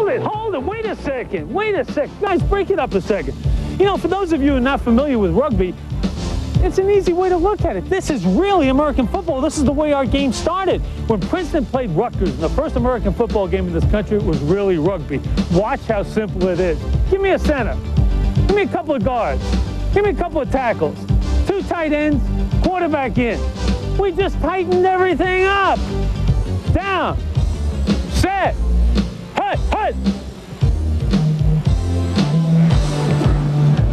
Hold it, wait a second. Guys, break it up a second. You know, for those of you who are not familiar with rugby, it's an easy way to look at it. This is really American football. This is the way our game started. When Princeton played Rutgers in the first American football game in this country, it was really rugby. Watch how simple it is. Give me a center. Give me a couple of guards. Give me a couple of tackles. 2 tight ends, quarterback in. We just tightened everything up. Down, set, hut.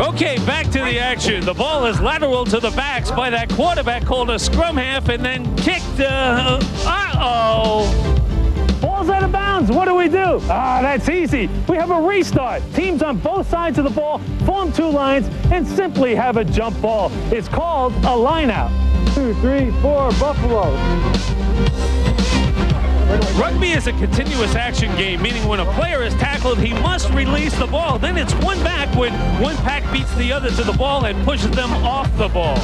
Okay, back to the action. The ball is lateral to the backs by that quarterback called a scrum half and then kicked. Ball's out of bounds. What do? That's easy. We have a restart. Teams on both sides of the ball form 2 lines and simply have a jump ball. It's called a line out. 2, 3, 4, Buffalo. Rugby is a continuous action game, meaning when a player is tackled, he must release the ball. Then it's one back when one pack beats the other to the ball and pushes them off the ball.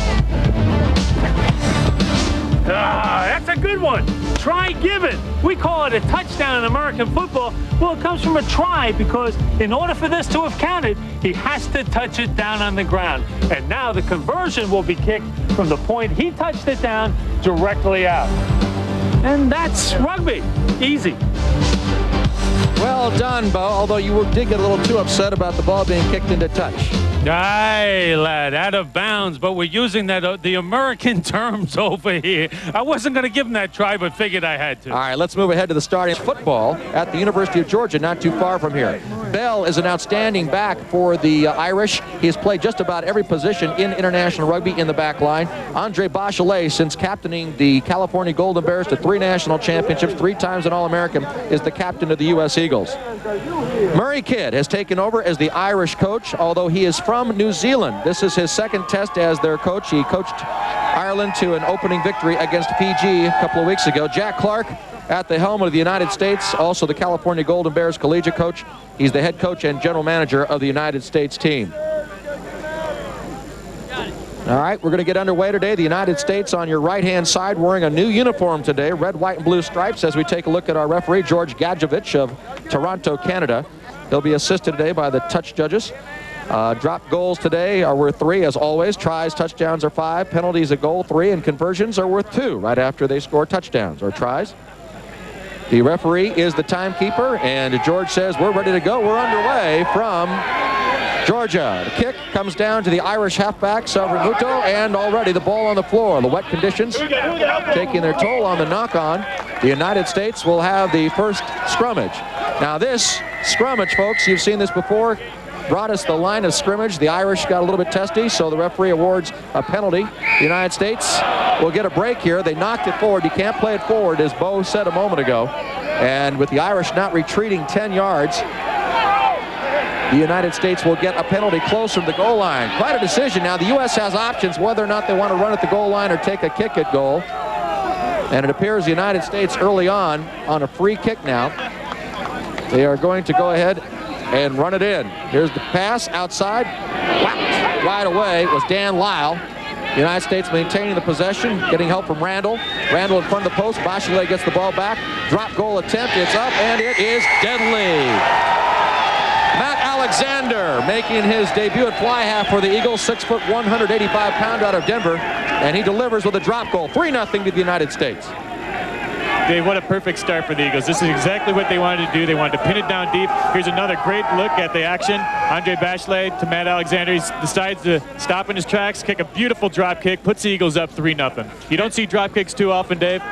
That's a good one. Try given. We call it a touchdown in American football. Well, it comes from a try because in order for this to have counted, he has to touch it down on the ground. And now the conversion will be kicked from the point he touched it down directly out. And that's rugby. Easy. Well done, Bo, although you did get a little too upset about the ball being kicked into touch. Aye, lad, out of bounds, but we're using that the American terms over here. I wasn't going to give him that try, but figured I had to. All right, let's move ahead to the starting football at the University of Georgia, not too far from here. Bell is an outstanding back for the Irish. He's played just about every position in international rugby in the back line. Andre Bachelet, since captaining the California Golden Bears to 3 national championships, 3 times an All-American, is the captain of the U.S. Eagles. Murray Kidd has taken over as the Irish coach, although he is from New Zealand. This is his 2nd test as their coach. He coached Ireland to an opening victory against Fiji a couple of weeks ago. Jack Clark at the helm of the United States, also the California Golden Bears collegiate coach. He's the head coach and general manager of the United States team. All right, we're going to get underway today. The United States on your right-hand side wearing a new uniform today, red, white, and blue stripes, as we take a look at our referee, George Gadjevich of Toronto, Canada. He'll be assisted today by the touch judges. Drop goals today are worth 3, as always. Tries, touchdowns are 5. Penalties a goal, 3. And conversions are worth 2 right after they score touchdowns or tries. The referee is the timekeeper, and George says we're ready to go. We're underway from Georgia. The kick comes down to the Irish halfback, Savramuto, and already the ball on the floor. The wet conditions taking their toll on the knock-on. The United States will have the first scrummage. Now this scrummage, folks, you've seen this before, brought us the line of scrimmage. The Irish got a little bit testy, so the referee awards a penalty. The United States will get a break here. They knocked it forward. You can't play it forward, as Bo said a moment ago. And with the Irish not retreating 10 yards, the United States will get a penalty closer to the goal line. Quite a decision. Now the U.S. has options whether or not they want to run at the goal line or take a kick at goal. And it appears the United States early on a free kick now. They are going to go ahead and run it in. Here's the pass outside. Whacked right away was Dan Lyle. The United States maintaining the possession, getting help from Randall. Randall in front of the post. Bachelet gets the ball back. Drop goal attempt. It's up, and it is deadly. Matt Alexander making his debut at fly half for the Eagles, 6 foot, 185 pound out of Denver, and he delivers with a drop goal, 3-0 to the United States. Dave, what a perfect start for the Eagles. This is exactly what they wanted to do. They wanted to pin it down deep. Here's another great look at the action. Andre Bachelet to Matt Alexander. He decides to stop in his tracks, kick a beautiful drop kick, puts the Eagles up 3-0. You don't see drop kicks too often, Dave.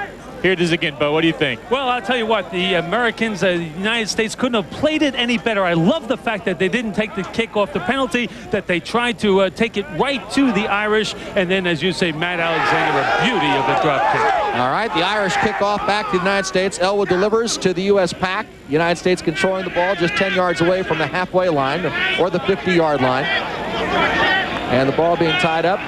Here it is again, Bo. What do you think? Well, I'll tell you what, the Americans, the United States couldn't have played it any better. I love the fact that they didn't take the kick off the penalty, that they tried to take it right to the Irish, and then, as you say, Matt Alexander, a beauty of a drop kick. All right, the Irish kick off back to the United States. Elwood delivers to the U.S. pack. United States controlling the ball just 10 yards away from the halfway line or the 50-yard line. And the ball being tied up.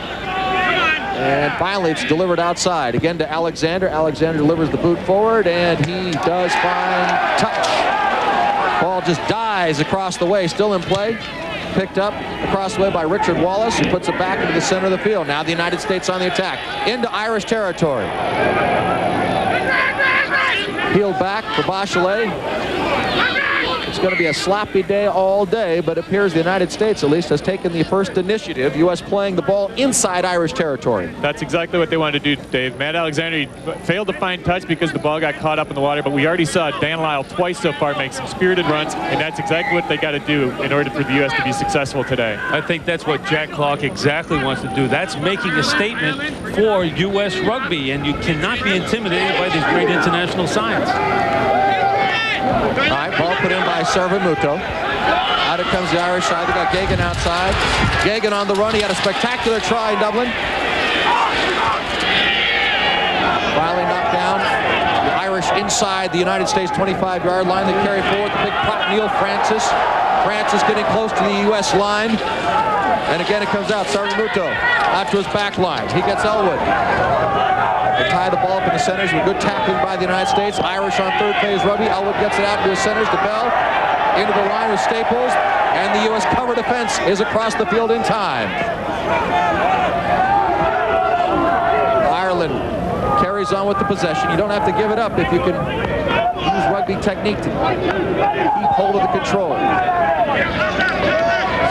And finally, it's delivered outside. Again to Alexander. Alexander delivers the boot forward, and he does find touch. Ball just dies across the way, still in play. Picked up across the way by Richard Wallace, who puts it back into the center of the field. Now the United States on the attack. Into Irish territory. Peeled back for Bachelet. It's going to be a sloppy day all day, but it appears the United States, at least, has taken the first initiative. U.S. playing the ball inside Irish territory. That's exactly what they wanted to do, Dave. Matt Alexander failed to find touch because the ball got caught up in the water, but we already saw Dan Lyle twice so far make some spirited runs, and that's exactly what they got to do in order for the U.S. to be successful today. I think that's what Jack Clark exactly wants to do. That's making a statement for U.S. rugby, and you cannot be intimidated by these great international sides. All right, ball put in by Sarvamuto. Out it comes the Irish side. They got Gagan outside. Gagan on the run. He had a spectacular try in Dublin. Finally knocked down. The Irish inside the United States 25-yard line. They carry forward the big prop, Neil Francis. Francis getting close to the U.S. line. And again, it comes out. Sarvamuto out to his back line. He gets Elwood. They tie the ball up in the centers with good tackling by the United States. Irish on third phase rugby. Elwood gets it out to his centers. DeBell into the line with Staples. And the U.S. cover defense is across the field in time. Ireland carries on with the possession. You don't have to give it up if you can use rugby technique to keep hold of the control.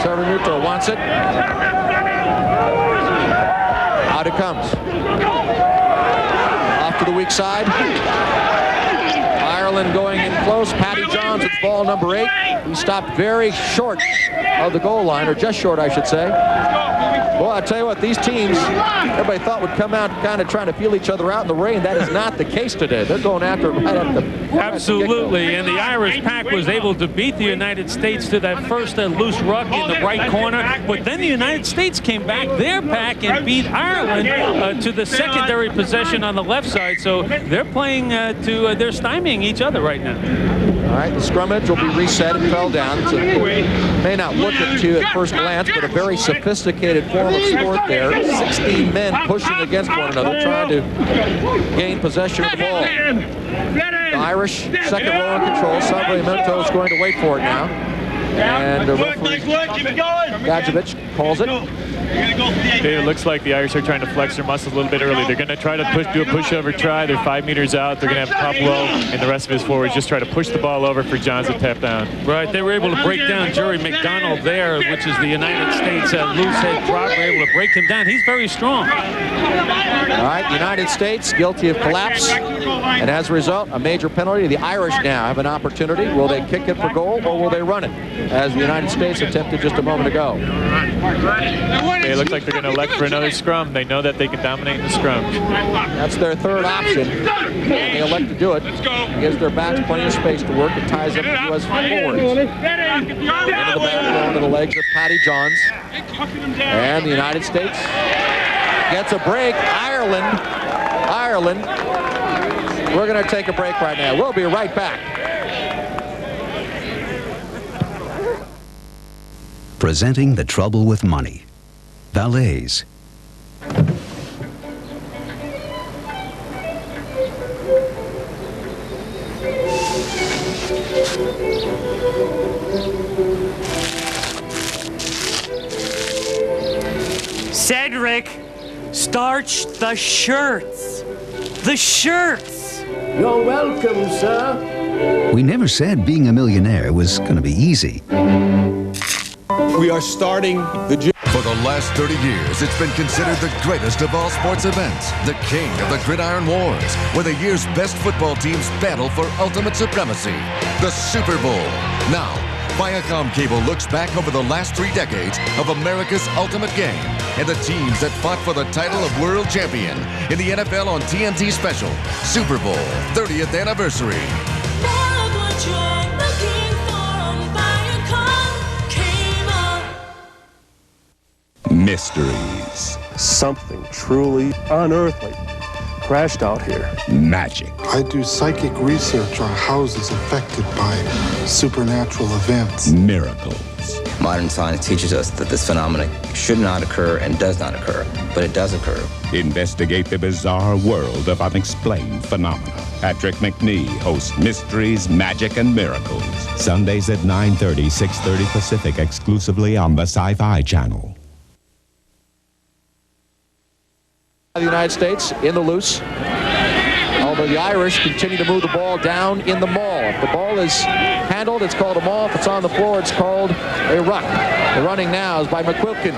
Sarvamuto wants it. Out it comes. Off to the weak side. Ireland going in close. Paddy Johns with ball number 8. He stopped very short of the goal line, or just short, I should say. Boy, I tell you what, these teams, everybody thought would come out kind of trying to feel each other out in the rain. That is not the case today. They're going after it right at the... Absolutely, and the Irish pack was able to beat the United States to that first loose ruck in the right corner, but then the United States came back, their pack, and beat Ireland to the secondary possession on the left side, so they're playing they're stymieing each other right now. All right, the scrummage will be reset. It fell down. So it may not look at you at first glance, but a very sophisticated form of sport there. 16 men pushing against one another, trying to gain possession of the ball. The Irish, second row in control. Sarvamuto is going to wait for it now. And the referee, Gadjevich, calls it. It looks like the Irish are trying to flex their muscles a little bit early. They're going to try to do a pushover try. They're 5 meters out. They're going to have Pablo and the rest of his forwards just try to push the ball over for Johns to tap down. Right, they were able to break down Jerry McDonald there, which is the United States loose head drop. They were able to break him down. He's very strong. All right, the United States guilty of collapse. And as a result, a major penalty. The Irish now have an opportunity. Will they kick it for goal or will they run it? As the United States attempted just a moment ago. It looks like they're going to elect for another scrum. They know that they can dominate the scrum. That's their third option. And they elect to do it. It gives their backs plenty of space to work. It ties up the U.S. forwards. Into the back, going to the legs of Paddy Johns. And the United States gets a break. Ireland. We're going to take a break right now. We'll be right back. Presenting the trouble with money. Valets. Cedric, starch the shirts. The shirts. You're welcome, sir. We never said being a millionaire was going to be easy. We are starting the gym. For the last 30 years, it's been considered the greatest of all sports events, the king of the Gridiron Wars, where the year's best football teams battle for ultimate supremacy, the Super Bowl. Now, Viacom Cable looks back over the last 3 decades of America's ultimate game and the teams that fought for the title of world champion in the NFL on TNT Special, Super Bowl 30th Anniversary. Mysteries. Something truly unearthly crashed out here. Magic. I do psychic research on houses affected by supernatural events. Miracles. Modern science teaches us that this phenomenon should not occur and does not occur, but it does occur. Investigate the bizarre world of unexplained phenomena. Patrick McNee hosts Mysteries, Magic, and Miracles. Sundays at 9:30, 6:30 Pacific, exclusively on the Sci-Fi Channel. The United States in the loose. Although So the Irish continue to move the ball down in the maul. If the ball is handled, it's called a maul. If it's on the floor, it's called a ruck. The running now is by McQuilkin.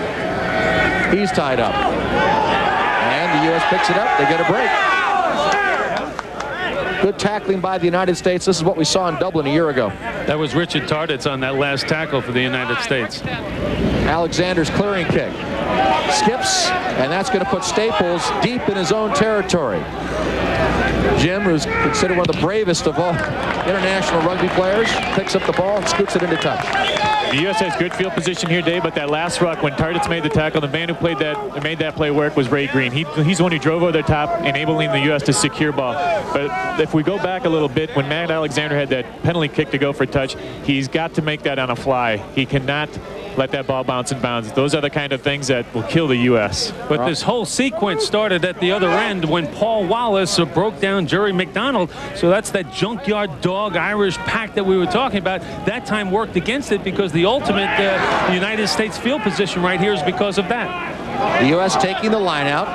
He's tied up. And the U.S. picks it up. They get a break. Good tackling by the United States. This is what we saw in Dublin a year ago. That was Richard Tarditz on that last tackle for the United States. Alexander's clearing kick. Skips, and that's going to put Staples deep in his own territory. Jim, who's considered one of the bravest of all international rugby players, picks up the ball and scoots it into touch. The U.S. has good field position here, Dave, but that last ruck, when Tarditz made the tackle, the man who made that play work was Ray Green. He's the one who drove over the top, enabling the U.S. to secure ball. But if we go back a little bit, when Matt Alexander had that penalty kick to go for touch, he's got to make that on a fly. He cannot let that ball bounce and bounds. Those are the kind of things that will kill the U.S. But this whole sequence started at the other end when Paul Wallace broke down Jerry McDonald. So that's that junkyard dog Irish pack that we were talking about. That time worked against it because the ultimate United States field position right here is because of that. The U.S. taking the line out.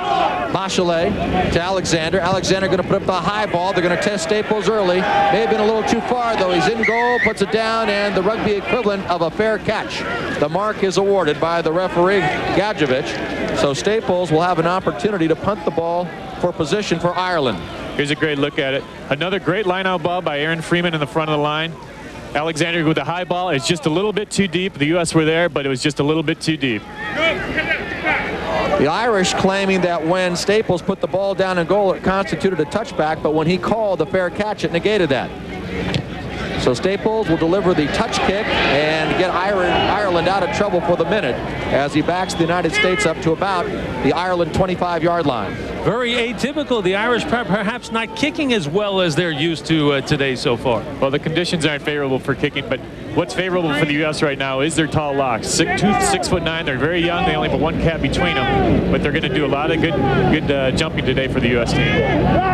Bachelet to Alexander. Alexander going to put up the high ball. They're going to test Staples early. May have been a little too far, though. He's in goal, puts it down, and the rugby equivalent of a fair catch. The mark is awarded by the referee, Gadjevich. So Staples will have an opportunity to punt the ball for position for Ireland. Here's a great look at it. Another great line-out ball by Aaron Freeman in the front of the line. Alexander with the high ball. It's just a little bit too deep. The U.S. were there, but it was just a little bit too deep. The Irish claiming that when Staples put the ball down in goal, it constituted a touchback, but when he called the fair catch, it negated that. So Staples will deliver the touch kick and get Ireland out of trouble for the minute as he backs the United States up to about the Ireland 25-yard line. Very atypical. The Irish perhaps not kicking as well as they're used to today so far. Well, the conditions aren't favorable for kicking, but what's favorable for the U.S. right now is their tall locks. 6'9". They're very young. They only have one cap between them, but they're going to do a lot of good jumping today for the U.S. team.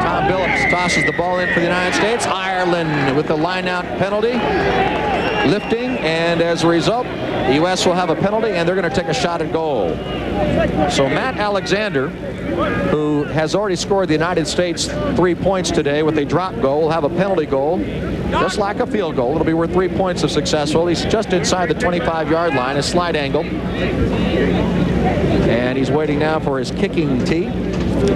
Tom Billups tosses the ball in for the United States. Ireland with the line-out penalty, lifting, and as a result, the U.S. will have a penalty, and they're going to take a shot at goal. So Matt Alexander, who has already scored the United States 3 points today with a drop goal, will have a penalty goal, just like a field goal. It'll be worth 3 points if successful. He's just inside the 25-yard line, a slide angle. And he's waiting now for his kicking tee.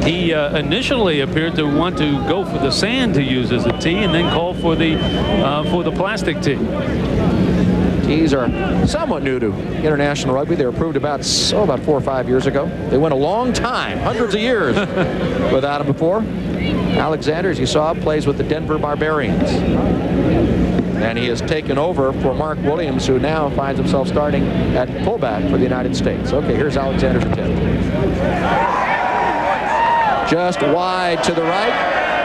He initially appeared to want to go for the sand to use as a tee and then call for the plastic tee. Tees are somewhat new to international rugby. They were approved about 4 or 5 years ago. They went a long time, hundreds of years without them before. Alexander, as you saw, plays with the Denver Barbarians. And he has taken over for Mark Williams, who now finds himself starting at fullback for the United States. Okay, here's Alexander's attempt. Just wide to the right.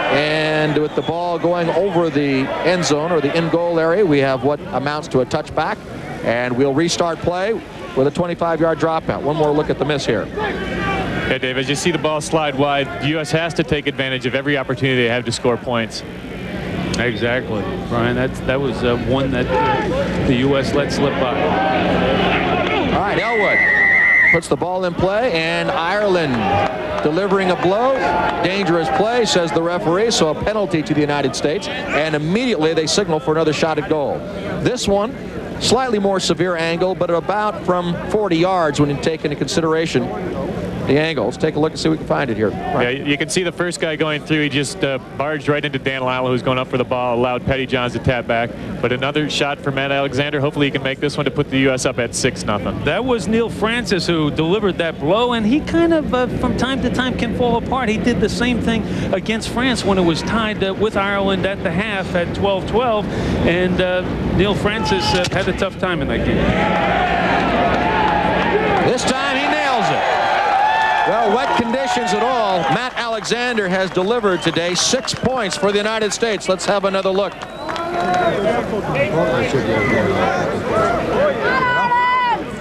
And with the ball going over the end zone or the in-goal area, we have what amounts to a touchback. And we'll restart play with a 25-yard dropout. One more look at the miss here. Yeah, Dave, as you see the ball slide wide, the U.S. has to take advantage of every opportunity they have to score points. Exactly, Brian. That was one that the U.S. let slip by. All right, Elwood puts the ball in play, and Ireland delivering a blow. Dangerous play, says the referee, so a penalty to the United States, and immediately they signal for another shot at goal. This one, slightly more severe angle, but about from 40 yards when you take into consideration the angle. Let's take a look and see if we can find it here. Right. Yeah, you can see the first guy going through. He just barged right into Dan Lila, who's going up for the ball, allowed Petty Johns to tap back. But another shot for Matt Alexander. Hopefully he can make this one to put the U.S. up at 6-0. That was Neil Francis who delivered that blow, and he kind of, from time to time, can fall apart. He did the same thing against France when it was tied with Ireland at the half at 12-12, and Neil Francis had a tough time in that game. This time he nails it. Well, wet conditions at all. Matt Alexander has delivered today 6 points for the United States. Let's have another look.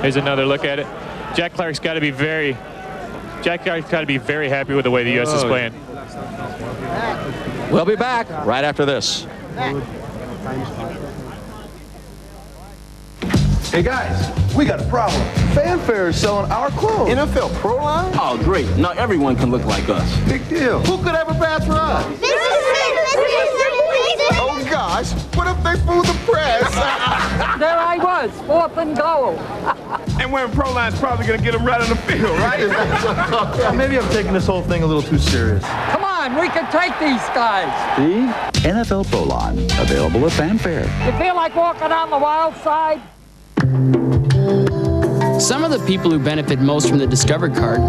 Here's another look at it. Jack Clark's got to be very happy with the way the U.S. is playing. We'll be back right after this. Hey guys, we got a problem. Fanfare is selling our clothes. NFL Pro Line? Oh, great. Now everyone can look like us. Big deal. Who could ever pass for us? Mrs. Smith! gosh, what if they fool the press? There I was, 4th and goal. And when Proline's probably going to get him right on the field, right? Maybe I'm taking this whole thing a little too serious. Come on, we can take these guys. The NFL Proline, available at Fanfare. You feel like walking on the wild side? Some of the people who benefit most from the Discover card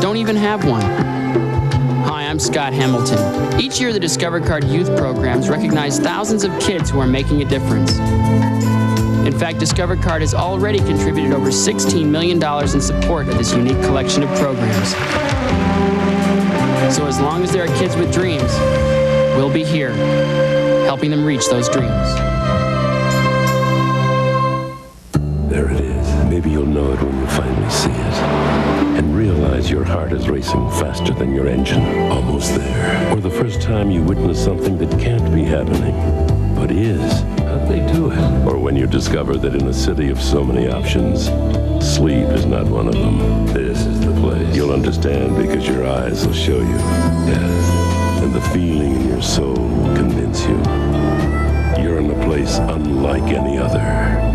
don't even have one. Hi, I'm Scott Hamilton. Each year, the Discover Card youth programs recognize thousands of kids who are making a difference. In fact, Discover Card has already contributed over $16 million in support of this unique collection of programs. So as long as there are kids with dreams, we'll be here, helping them reach those dreams. There it is. Maybe you'll know it when you finally see it. And realize your heart is racing faster than your engine. Almost there. Or the first time you witness something that can't be happening, but is. How'd they do it? Or when you discover that in a city of so many options, sleep is not one of them. This is the place. You'll understand because your eyes will show you. Yeah. And the feeling in your soul will convince you. You're in a place unlike any other.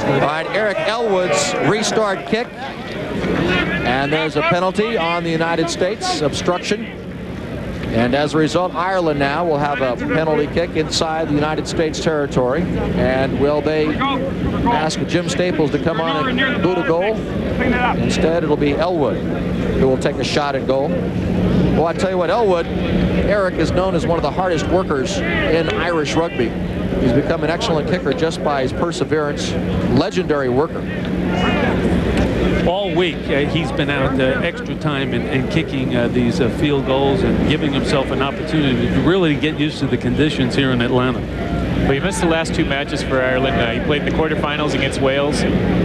All right, Eric Elwood's restart kick. And there's a penalty on the United States, obstruction. And as a result, Ireland now will have a penalty kick inside the United States territory. And will they ask Jim Staples to come on and boot a goal? Instead, it'll be Elwood who will take a shot at goal. Well, I tell you what, Elwood, Eric is known as one of the hardest workers in Irish rugby. He's become an excellent kicker just by his perseverance. Legendary worker. All week, he's been out extra time in kicking these field goals and giving himself an opportunity to really get used to the conditions here in Atlanta. Well, he missed the last 2 matches for Ireland. He played in the quarterfinals against Wales,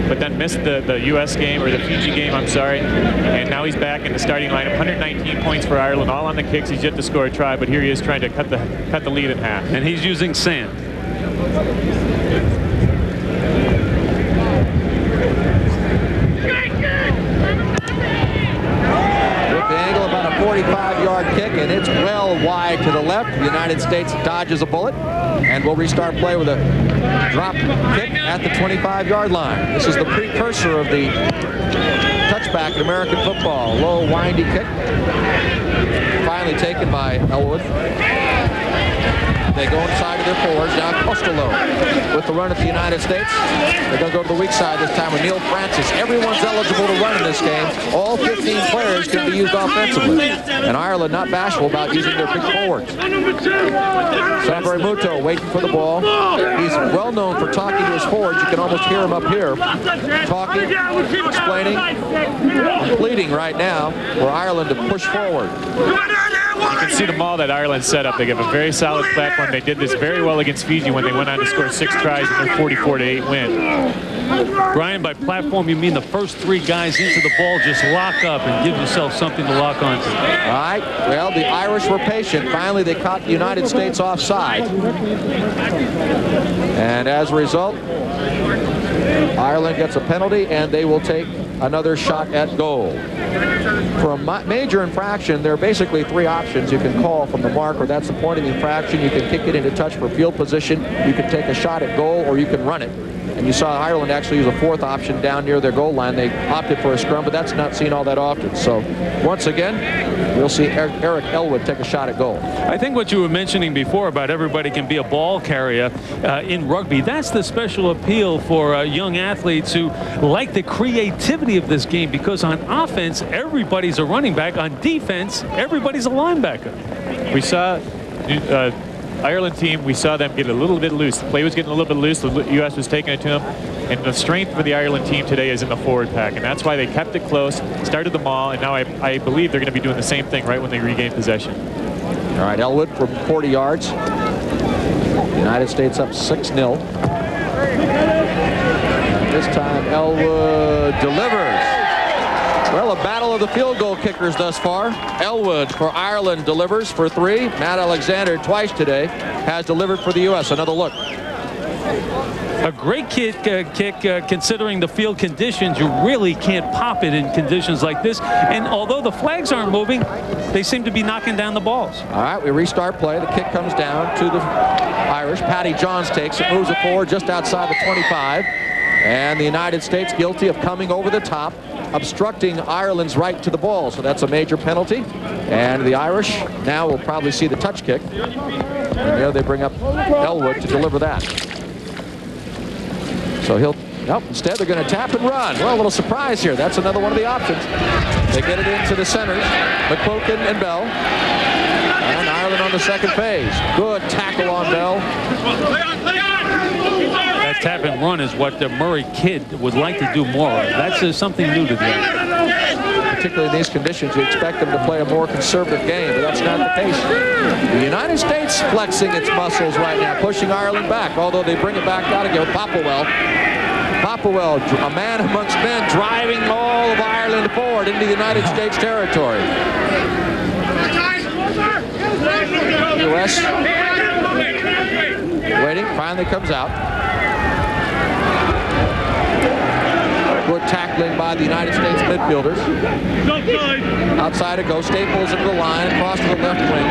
but then missed the U.S. game, or the Fiji game, I'm sorry. And now he's back in the starting lineup. 119 points for Ireland, all on the kicks. He's yet to score a try, but here he is trying to cut the lead in half. And he's using sand. About a 45-yard kick, and it's well wide to the left. The United States dodges a bullet, and we'll restart play with a drop kick at the 25-yard line. This is the precursor of the touchback in American football. Low, windy kick. Finally taken by Elwood. They go inside of their forwards. Now Costello with the run at the United States. They're going to go to the weak side this time with Neil Francis. Everyone's eligible to run in this game. All 15 players can be used offensively. And Ireland not bashful about using their big forwards. Sanbury Muto waiting for the ball. He's well known for talking to his forwards. You can almost hear him up here. Talking, explaining, and pleading right now for Ireland to push forward. You can see the maul that Ireland set up. They give a very solid platform. They did this very well against Fiji when they went on to score 6 tries in their 44-8 win. Brian, by platform, you mean the first 3 guys into the ball just lock up and give yourself something to lock onto. All right. Well, the Irish were patient. Finally, they caught the United States offside. And as a result, Ireland gets a penalty, and they will take another shot at goal. For a major infraction, there are basically 3 options you can call from the mark, or that's the point of the infraction. You can kick it into touch for field position, you can take a shot at goal, or you can run it. And you saw Ireland actually use a 4th option down near their goal line. They opted for a scrum, but that's not seen all that often. So once again, we'll see Eric Elwood take a shot at goal. I think what you were mentioning before about everybody can be a ball carrier in rugby, that's the special appeal for young athletes who like the creativity of this game, because on offense, everybody's a running back. On defense, everybody's a linebacker. We saw Ireland team, we saw them get a little bit loose. The play was getting a little bit loose. The U.S. was taking it to them. And the strength for the Ireland team today is in the forward pack. And that's why they kept it close, started the maul, and now I believe they're going to be doing the same thing right when they regain possession. All right, Elwood from 40 yards. United States up 6-0. And this time Elwood delivers. Well, a battle of the field goal kickers thus far. Elwood for Ireland delivers for 3. Matt Alexander twice today has delivered for the U.S. Another look. A great kick, considering the field conditions. You really can't pop it in conditions like this. And although the flags aren't moving, they seem to be knocking down the balls. All right, we restart play. The kick comes down to the Irish. Patty Johns takes it, moves it forward just outside the 25. And the United States guilty of coming over the top, obstructing Ireland's right to the ball. So that's a major penalty. And the Irish now will probably see the touch kick. And there they bring up Elwood to deliver that. So nope, instead they're going to tap and run. Well, a little surprise here. That's another one of the options. They get it into the centers, McQuilkin and Bell. And Ireland on the second phase. Good tackle on Bell. That tap and run is what the Murray kid would like to do more of. That's something new to them. Particularly in these conditions, you expect them to play a more conservative game, but that's not the case. The United States flexing its muscles right now, pushing Ireland back, although they bring it back out again with Popplewell. Popplewell, a man amongst men, driving all of Ireland forward into the United States territory. U.S. waiting, finally comes out. Good tackling by the United States midfielders. Outside it goes. Staples into the line, across to the left wing.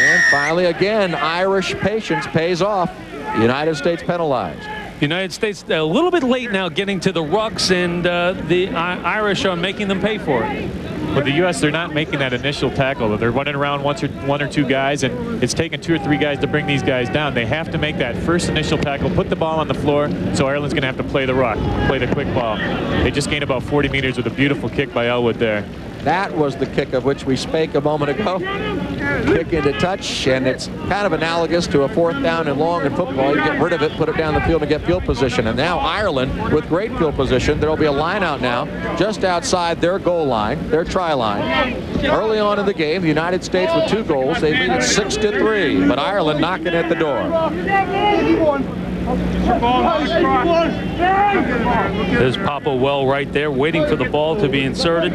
And finally, again, Irish patience pays off. The United States penalized. United States a little bit late now getting to the rucks, and the Irish are making them pay for it. But the U.S., they're not making that initial tackle. They're running around one or two guys, and it's taken 2 or 3 guys to bring these guys down. They have to make that first initial tackle, put the ball on the floor, so Ireland's going to have to play the ruck, play the quick ball. They just gained about 40 meters with a beautiful kick by Elwood there. That was the kick of which we spake a moment ago. Kick into touch, and it's kind of analogous to a 4th down and long in football. You get rid of it, put it down the field, and get field position. And now Ireland with great field position. There will be a line out now just outside their goal line, their try line. Early on in the game, the United States with 2 goals. They lead it 6-3, but Ireland knocking at the door. There's Popplewell right there, waiting for the ball to be inserted.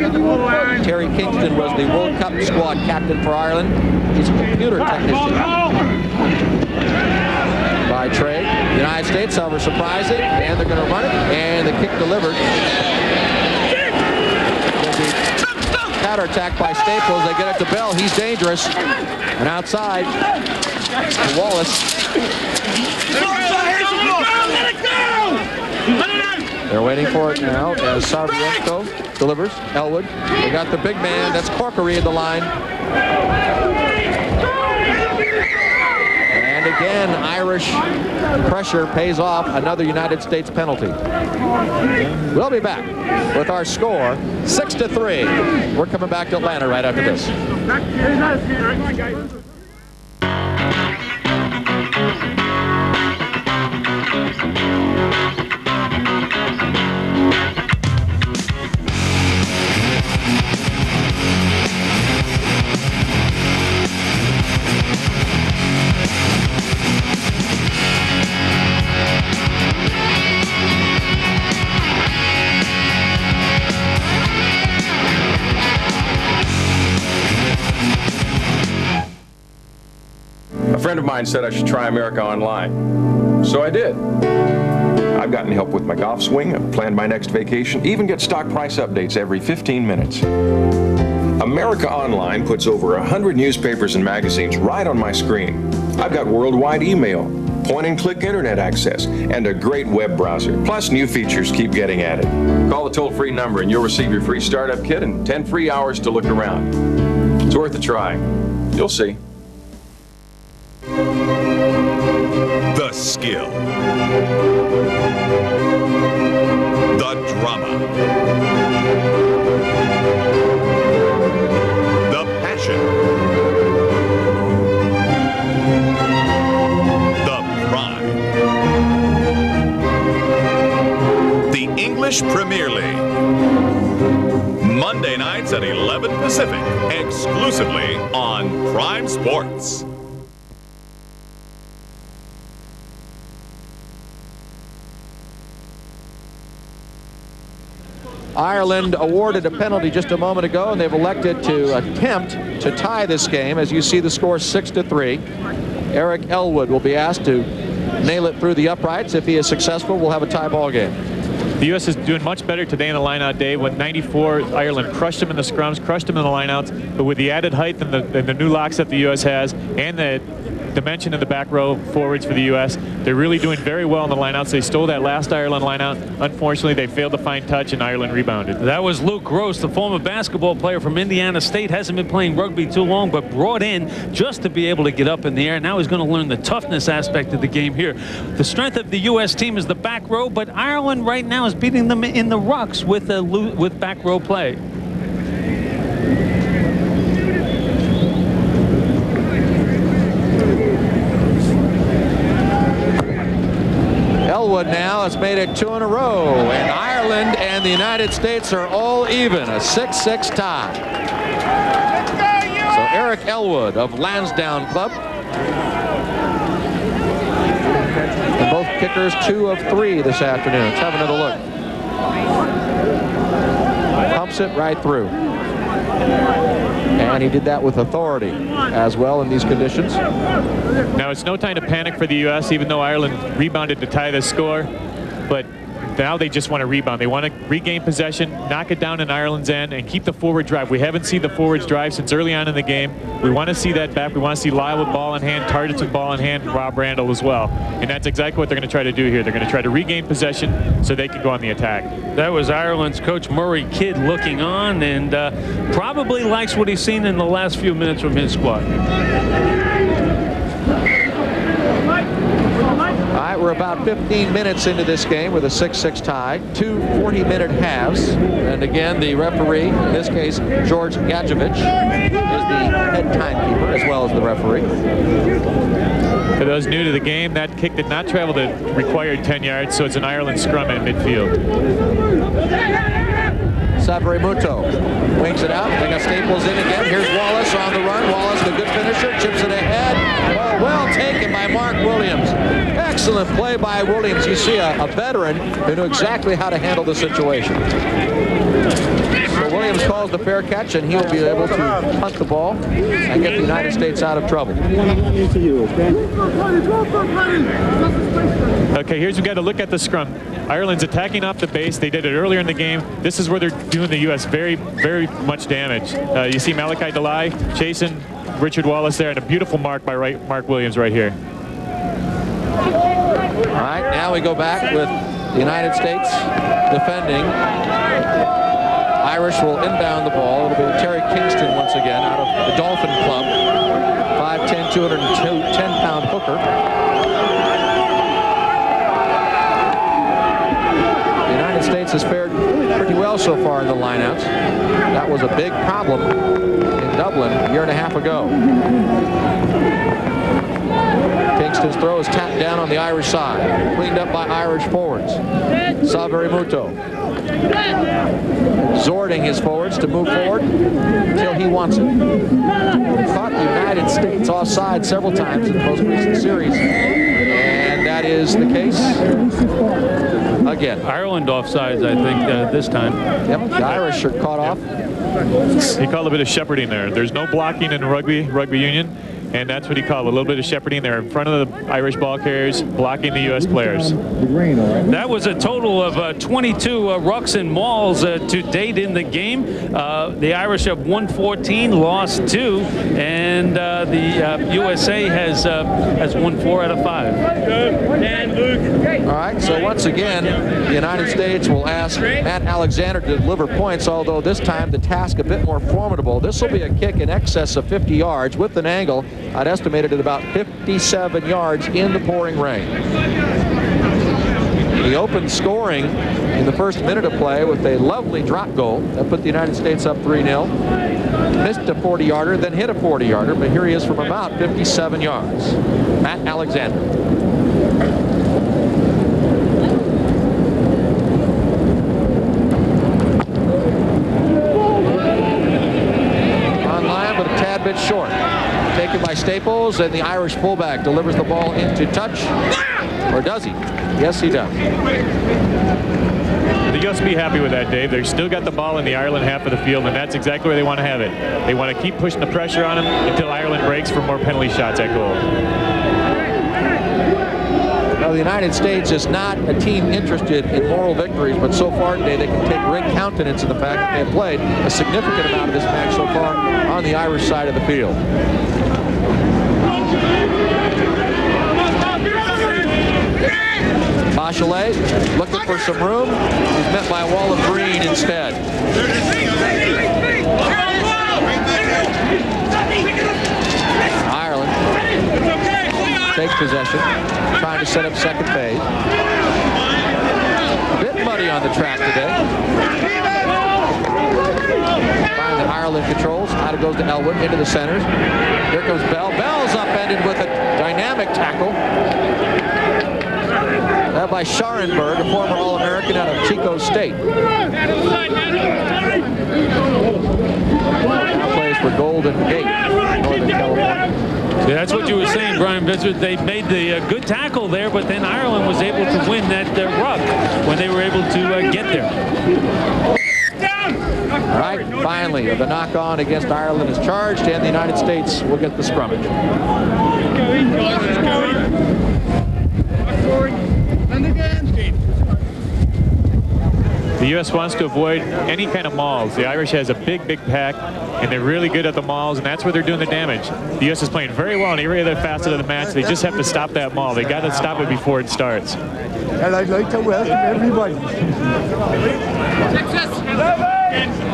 Terry Kingston was the World Cup squad captain for Ireland. He's a computer technician by trade. The United States, however, surprising, and they're going to run it, and the kick delivered. Counterattack by Staples. They get it to Bell. He's dangerous. And outside to Wallace. They're waiting for it now as Sarvienko delivers. Elwood. They got the big man. That's Corkery in the line. And again, Irish pressure pays off. Another United States penalty. We'll be back with our score, 6-3. We're coming back to Atlanta right after this. A friend of mine said I should try America Online. So I did. I've gotten help with my golf swing, I've planned my next vacation, even get stock price updates every 15 minutes. America Online puts over 100 newspapers and magazines right on my screen. I've got worldwide email, point-and-click internet access, and a great web browser. Plus, new features keep getting added. Call the toll-free number and you'll receive your free startup kit and 10 free hours to look around. It's worth a try. You'll see. The skill. The drama. The passion. The pride. The English Premier League. Monday nights at 11 Pacific, exclusively on Prime Sports. Ireland awarded a penalty just a moment ago, and they've elected to attempt to tie this game. As you see, the score 6-3. Eric Elwood will be asked to nail it through the uprights. If he is successful, we'll have a tie ball game. The U.S. is doing much better today in the lineout day. When 94, Ireland crushed them in the scrums, crushed them in the lineouts. But with the added height and the new locks that the U.S. has, and the dimension in the back row forwards for the U.S., they're really doing very well in the lineouts. They stole that last Ireland lineout. Unfortunately, they failed to find touch, and Ireland rebounded. That was Luke Gross, the former basketball player from Indiana State. Hasn't been playing rugby too long, but brought in just to be able to get up in the air. Now he's going to learn the toughness aspect of the game here. The strength of the U.S. team is the back row, but Ireland right now is beating them in the rucks with back row play. Elwood now has made it 2 in a row, and Ireland and the United States are all even, a 6-6 tie. So Eric Elwood of Lansdowne Club. And both kickers 2 of 3 this afternoon. Let's have another look. Pumps it right through. And he did that with authority as well in these conditions. Now it's no time to panic for the U.S., even though Ireland rebounded to tie the score. But now they just want to rebound. They want to regain possession, knock it down in Ireland's end, and keep the forward drive. We haven't seen the forwards drive since early on in the game. We want to see that back. We want to see Lyle with ball in hand, Tardis with ball in hand, and Rob Randall as well. And that's exactly what they're going to try to do here. They're going to try to regain possession so they can go on the attack. That was Ireland's coach Murray Kidd looking on, and probably likes what he's seen in the last few minutes from his squad. All right, we're about 15 minutes into this game with a 6-6 tie. 2 40-minute halves. And again, the referee, in this case, George Gadjevich, is the head timekeeper as well as the referee. For those new to the game, that kick did not travel the required 10 yards, so it's an Ireland scrum in midfield. Saverimuto wings it out. They got Staples in again. Here's Wallace on the run. Wallace, the good finisher, chips it ahead. Oh, well taken by Mark Williams. Excellent play by Williams. You see a veteran who knew exactly how to handle the situation. So Williams calls the fair catch, and he'll be able to punt the ball and get the United States out of trouble. Okay, here's we got to look at the scrum. Ireland's attacking off the base. They did it earlier in the game. This is where they're doing the U.S. very, very much damage. You see Malachi Delay chasing Richard Wallace there, and a beautiful mark by Mark Williams right here. All right, now we go back with the United States defending. Irish will inbound the ball. It'll be Terry Kingston once again out of the Dolphin Club. 5'10", 210-pound hooker. The United States has fared pretty well so far in the lineouts. That was a big problem in Dublin a year and a half ago. Kingston's throw is tapped down on the Irish side. Cleaned up by Irish forwards. Saverimuto exhorting his forwards to move forward until he wants it. Caught the United States offside several times in the most recent series. And that is the case again. Ireland offsides, I think, this time. Yep, the Irish are caught off. He called a bit of shepherding there. There's no blocking in rugby union. And that's what he called a little bit of shepherding there in front of the Irish ball carriers, blocking the U.S. players. That was a total of 22 rucks and mauls to date in the game. The Irish have won 14, lost 2, and the USA has won 4 out of 5. All right, so once again, the United States will ask Matt Alexander to deliver points, although this time the task a bit more formidable. This will be a kick in excess of 50 yards with an angle. I'd estimate it at about 57 yards in the pouring rain. He opened scoring in the first minute of play with a lovely drop goal that put the United States up 3-0. Missed a 40-yarder, then hit a 40-yarder, but here he is from about 57 yards. Matt Alexander. On line, but a tad bit short. Taken by Staples, and the Irish fullback delivers the ball into touch. Or does he? Yes, he does. The U.S. will be happy with that, Dave. They've still got the ball in the Ireland half of the field, and that's exactly where they want to have it. They want to keep pushing the pressure on them until Ireland breaks for more penalty shots at goal. Well, the United States is not a team interested in moral victories, but so far today they can take great countenance in the fact that they have played a significant amount of this match so far on the Irish side of the field. Bachelet looking for some room. He's met by a wall of green instead. Ireland takes possession, trying to set up second phase. A bit muddy on the track today. Finally, Ireland controls. Out it goes to Elwood into the centers. Here comes Bell. Bell's upended with a dynamic tackle. That by Scharenberg, a former All-American out of Chico State. Now plays for Golden Gate, Northern California. Yeah, that's what you were saying, Brian Vincent. They made the good tackle there, but then Ireland was able to win that ruck when they were able to get there. All right, finally, the knock-on against Ireland is charged, and the United States will get the scrummage. The U.S. wants to avoid any kind of mauls. The Irish has a big, big pack, and they're really good at the mauls, and that's where they're doing the damage. The U.S. is playing very well in every other facet of the match. They just have to stop that maul. They got to stop it before it starts. And I'd like to welcome everybody.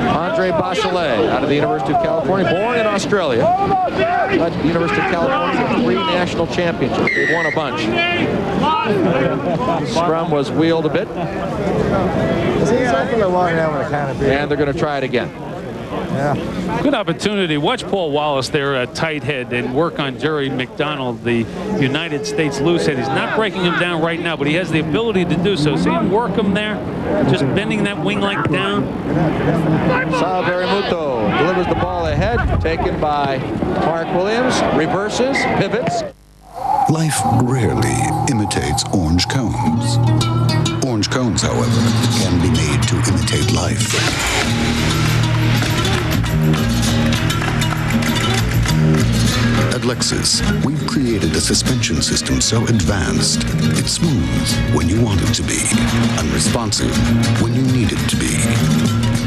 Andre Bachelet out of the University of California, born in Australia. Led the University of California to 3 national championships. They've won a bunch. Scrum was wheeled a bit. And they're going to try it again. Yeah. Good opportunity. Watch Paul Wallace there, tight head, and work on Jerry McDonald, the United States loose head. He's not breaking him down right now, but he has the ability to do so. See him work him there, just bending that wing leg down. Sal Verimuto delivers the ball ahead, taken by Mark Williams, reverses, pivots. Life rarely imitates orange cones. Orange cones, however, can be made to imitate life. At Lexus, we've created a suspension system so advanced, it's smooth when you want it to be, and responsive when you need it to be.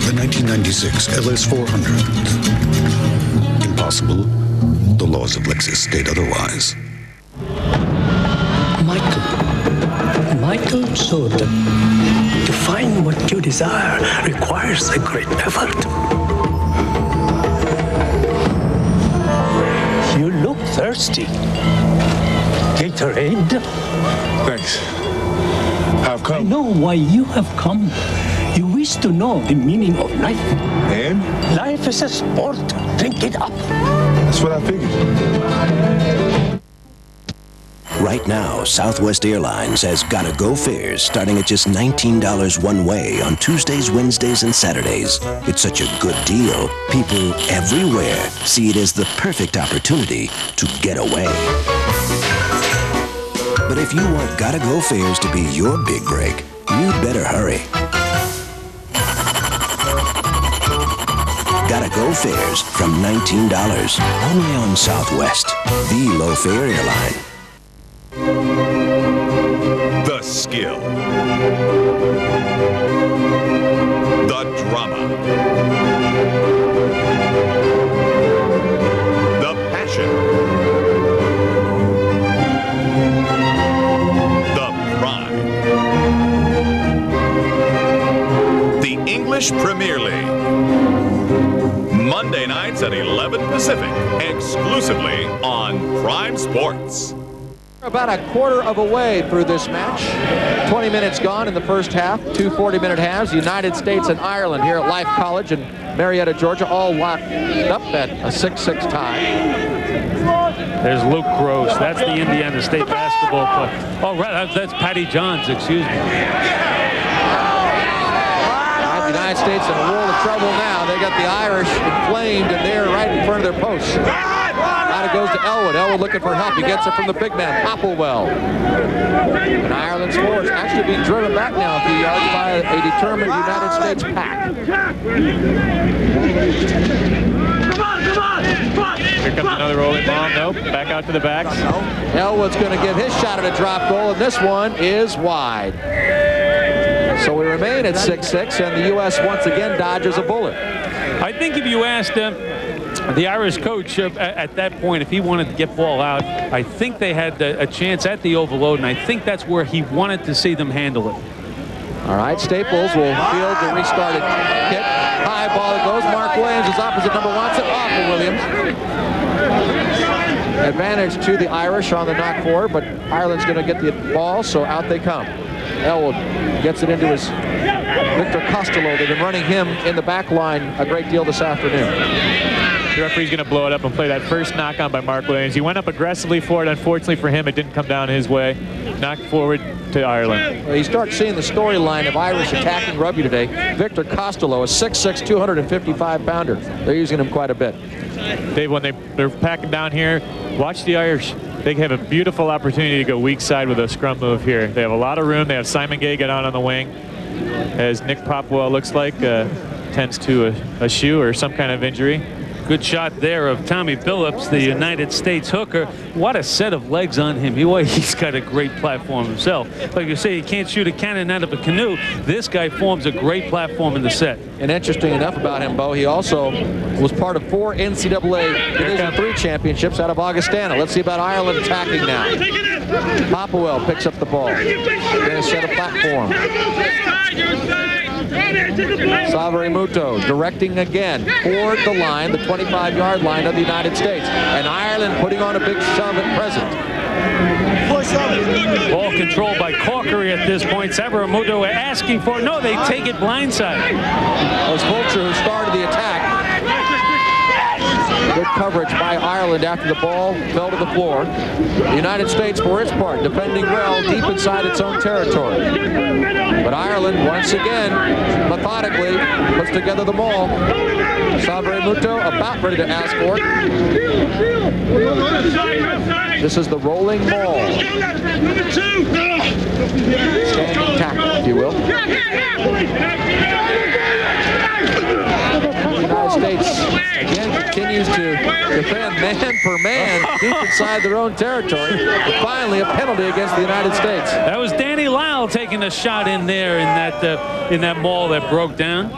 The 1996 LS400. Impossible? The laws of Lexus state otherwise. Michael showed that to find what you desire requires a great effort. You look thirsty. Gatorade? Thanks. I've come. I know why you have come. You wish to know the meaning of life. And? Life is a sport. Drink it up. That's what I figured. Right now, Southwest Airlines has Gotta Go fares starting at just $19 one way on Tuesdays, Wednesdays, and Saturdays. It's such a good deal, people everywhere see it as the perfect opportunity to get away. But if you want Gotta Go fares to be your big break, you'd better hurry. Gotta Go fares from $19, only on Southwest, the low-fare airline. The skill. The drama. The passion. The pride. The English Premier League. Monday nights at 11 Pacific, exclusively on Prime Sports. About a quarter of a way through this match. 20 minutes gone in the first half. 2 40-minute halves. United States and Ireland here at Life College in Marietta, Georgia, all locked up at a 6-6 tie. There's Luke Gross. That's the Indiana State basketball player. Oh, right, that's Patty Johns, excuse me. The United States in a world of trouble now. They got the Irish inflamed, and they're right in front of their posts. Out it goes to Elwood. Elwood looking for help. He gets it from the big man, Popplewell. And Ireland's forwards actually being driven back now a few yards by a determined United States pack. Here comes another rolling ball. Nope. Back out to the backs. Elwood's going to get his shot at a drop goal, and this one is wide. So we remain at 6-6, and the U.S. once again dodges a bullet. I think if you asked the Irish coach at that point if he wanted to get ball out, I think they had a chance at the overload, and I think that's where he wanted to see them handle it. All right, Staples will field the restarted kick. High ball it goes. Mark Williams, his opposite number, wants it off of Williams. Advantage to the Irish on the knock forward, but Ireland's going to get the ball, so out they come. Elwood gets it into his Victor Costello. They've been running him in the back line a great deal this afternoon. The referee's going to blow it up and play that first knock on by Mark Williams. He went up aggressively for it. Unfortunately for him, it didn't come down his way. Knocked forward to Ireland. Well, you start seeing the storyline of Irish attacking rugby today. Victor Costello, a 6'6", 255-pounder. They're using him quite a bit. Dave, when they're packing down here, watch the Irish. They have a beautiful opportunity to go weak side with a scrum move here. They have a lot of room. They have Simon Gay get out on the wing. As Nick Popwell looks like tends to a shoe or some kind of injury. Good shot there of Tommy Billups, the United States hooker. What a set of legs on him. He's got a great platform himself. Like you say, you can't shoot a cannon out of a canoe. This guy forms a great platform in the set. And interesting enough about him, Bo, he also was part of 4 NCAA Division III championships out of Augustana. Let's see about Ireland attacking now. Popplewell picks up the ball. Going to set a platform. Savary Muto directing again toward the line, the 25-yard line of the United States. And Ireland putting on a big shove at present. Ball controlled by Corkery at this point. Savary Muto asking for it. No, they take it blindside. It was Fulcher who started the attack. Good coverage by Ireland after the ball fell to the floor. The United States, for its part, defending well deep inside its own territory. But Ireland, once again, methodically puts together the maul. Savary Muto about ready to ask for it. This is the rolling maul. Standing tackle, if you will. The United States again continues to defend man for man deep inside their own territory. But finally, a penalty against the United States. That was Danny Lyle taking a shot in there in that maul that broke down.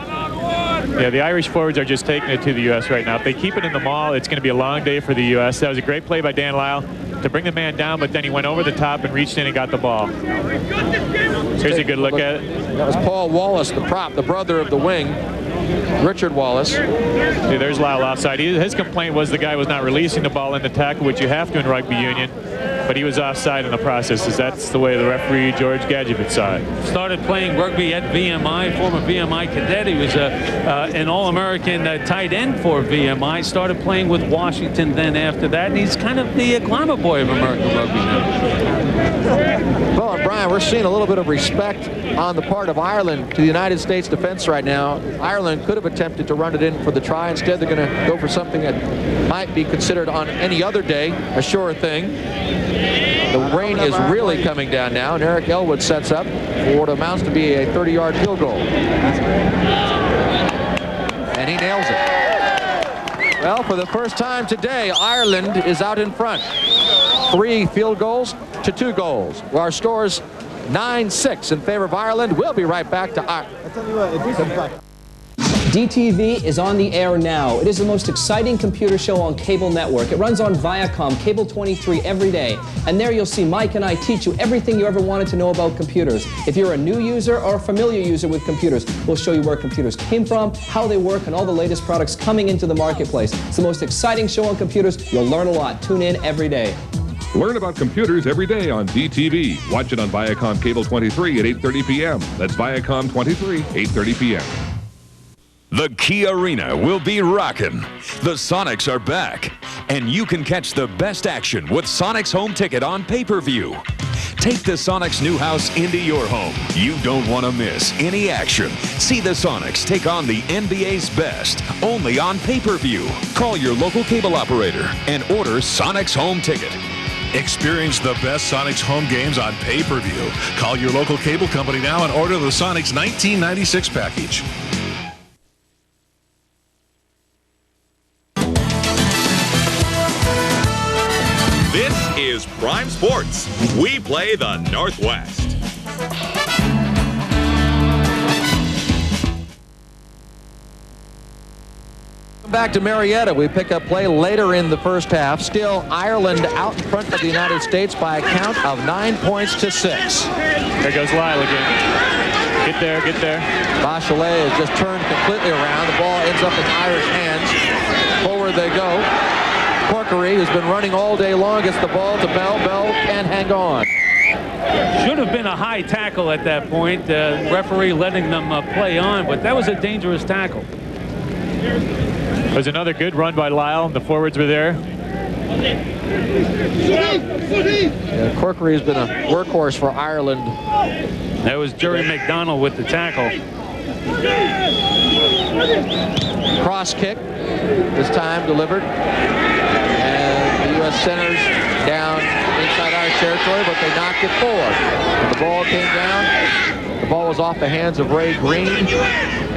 Yeah, the Irish forwards are just taking it to the U.S. right now. If they keep it in the maul, it's going to be a long day for the U.S. That was a great play by Dan Lyle to bring the man down, but then he went over the top and reached in and got the ball. Here's a good look at it. That was Paul Wallace, the prop, the brother of the wing, Richard Wallace. See, there's Lyle offside. His complaint was the guy was not releasing the ball in the tackle, which you have to in rugby union, but he was offside in the process. That's the way the referee, George Gadjevich, saw it. Started playing rugby at VMI, former VMI cadet. He was an All-American tight end for VMI. Started playing with Washington then after that, and he's kind of the glamour boy of American rugby now. Well, and Brian, we're seeing a little bit of respect on the part of Ireland to the United States defense right now. Ireland could have attempted to run it in for the try. Instead, they're going to go for something that might be considered on any other day a sure thing. The rain is really coming down now, and Eric Elwood sets up for what amounts to be a 30-yard field goal. And he nails it. Well, for the first time today, Ireland is out in front. 3 field goals to 2 goals. Our score's 9-6 in favor of Ireland. We'll be right back to DTV is on the air now. It is the most exciting computer show on cable network. It runs on Viacom, Cable 23 every day. And there you'll see Mike and I teach you everything you ever wanted to know about computers. If you're a new user or a familiar user with computers, we'll show you where computers came from, how they work, and all the latest products coming into the marketplace. It's the most exciting show on computers. You'll learn a lot. Tune in every day. Learn about computers every day on DTV. Watch it on Viacom Cable 23 at 8:30 p.m. That's Viacom 23, 8:30 p.m. The Key Arena will be rocking. The Sonics are back, and you can catch the best action with Sonics Home Ticket on pay-per-view. Take the Sonics new house into your home. You don't want to miss any action. See the Sonics take on the NBA's best, only on pay-per-view. Call your local cable operator and order Sonics Home Ticket. Experience the best Sonics home games on pay-per-view. Call your local cable company now and order the Sonics 1996 package. This is Prime Sports. We play the Northwest. Back to Marietta. We pick up play later in the first half. Still Ireland out in front of the United States by a count of 9 points to 6. There goes Lyle again. Get there, get there. Bachelet has just turned completely around. The ball ends up in Irish hands. Forward they go. Corkery, who's been running all day long, gets the ball to Bell. Bell can't hang on. Should have been a high tackle at that point. Referee letting them play on, but that was a dangerous tackle. It was another good run by Lyle. The forwards were there. Yeah, Corkery has been a workhorse for Ireland. That was Jerry McDonald with the tackle. Cross kick, this time delivered. And the U.S. centers down inside our territory, but they knocked it forward. When the ball came down, the ball was off the hands of Ray Green,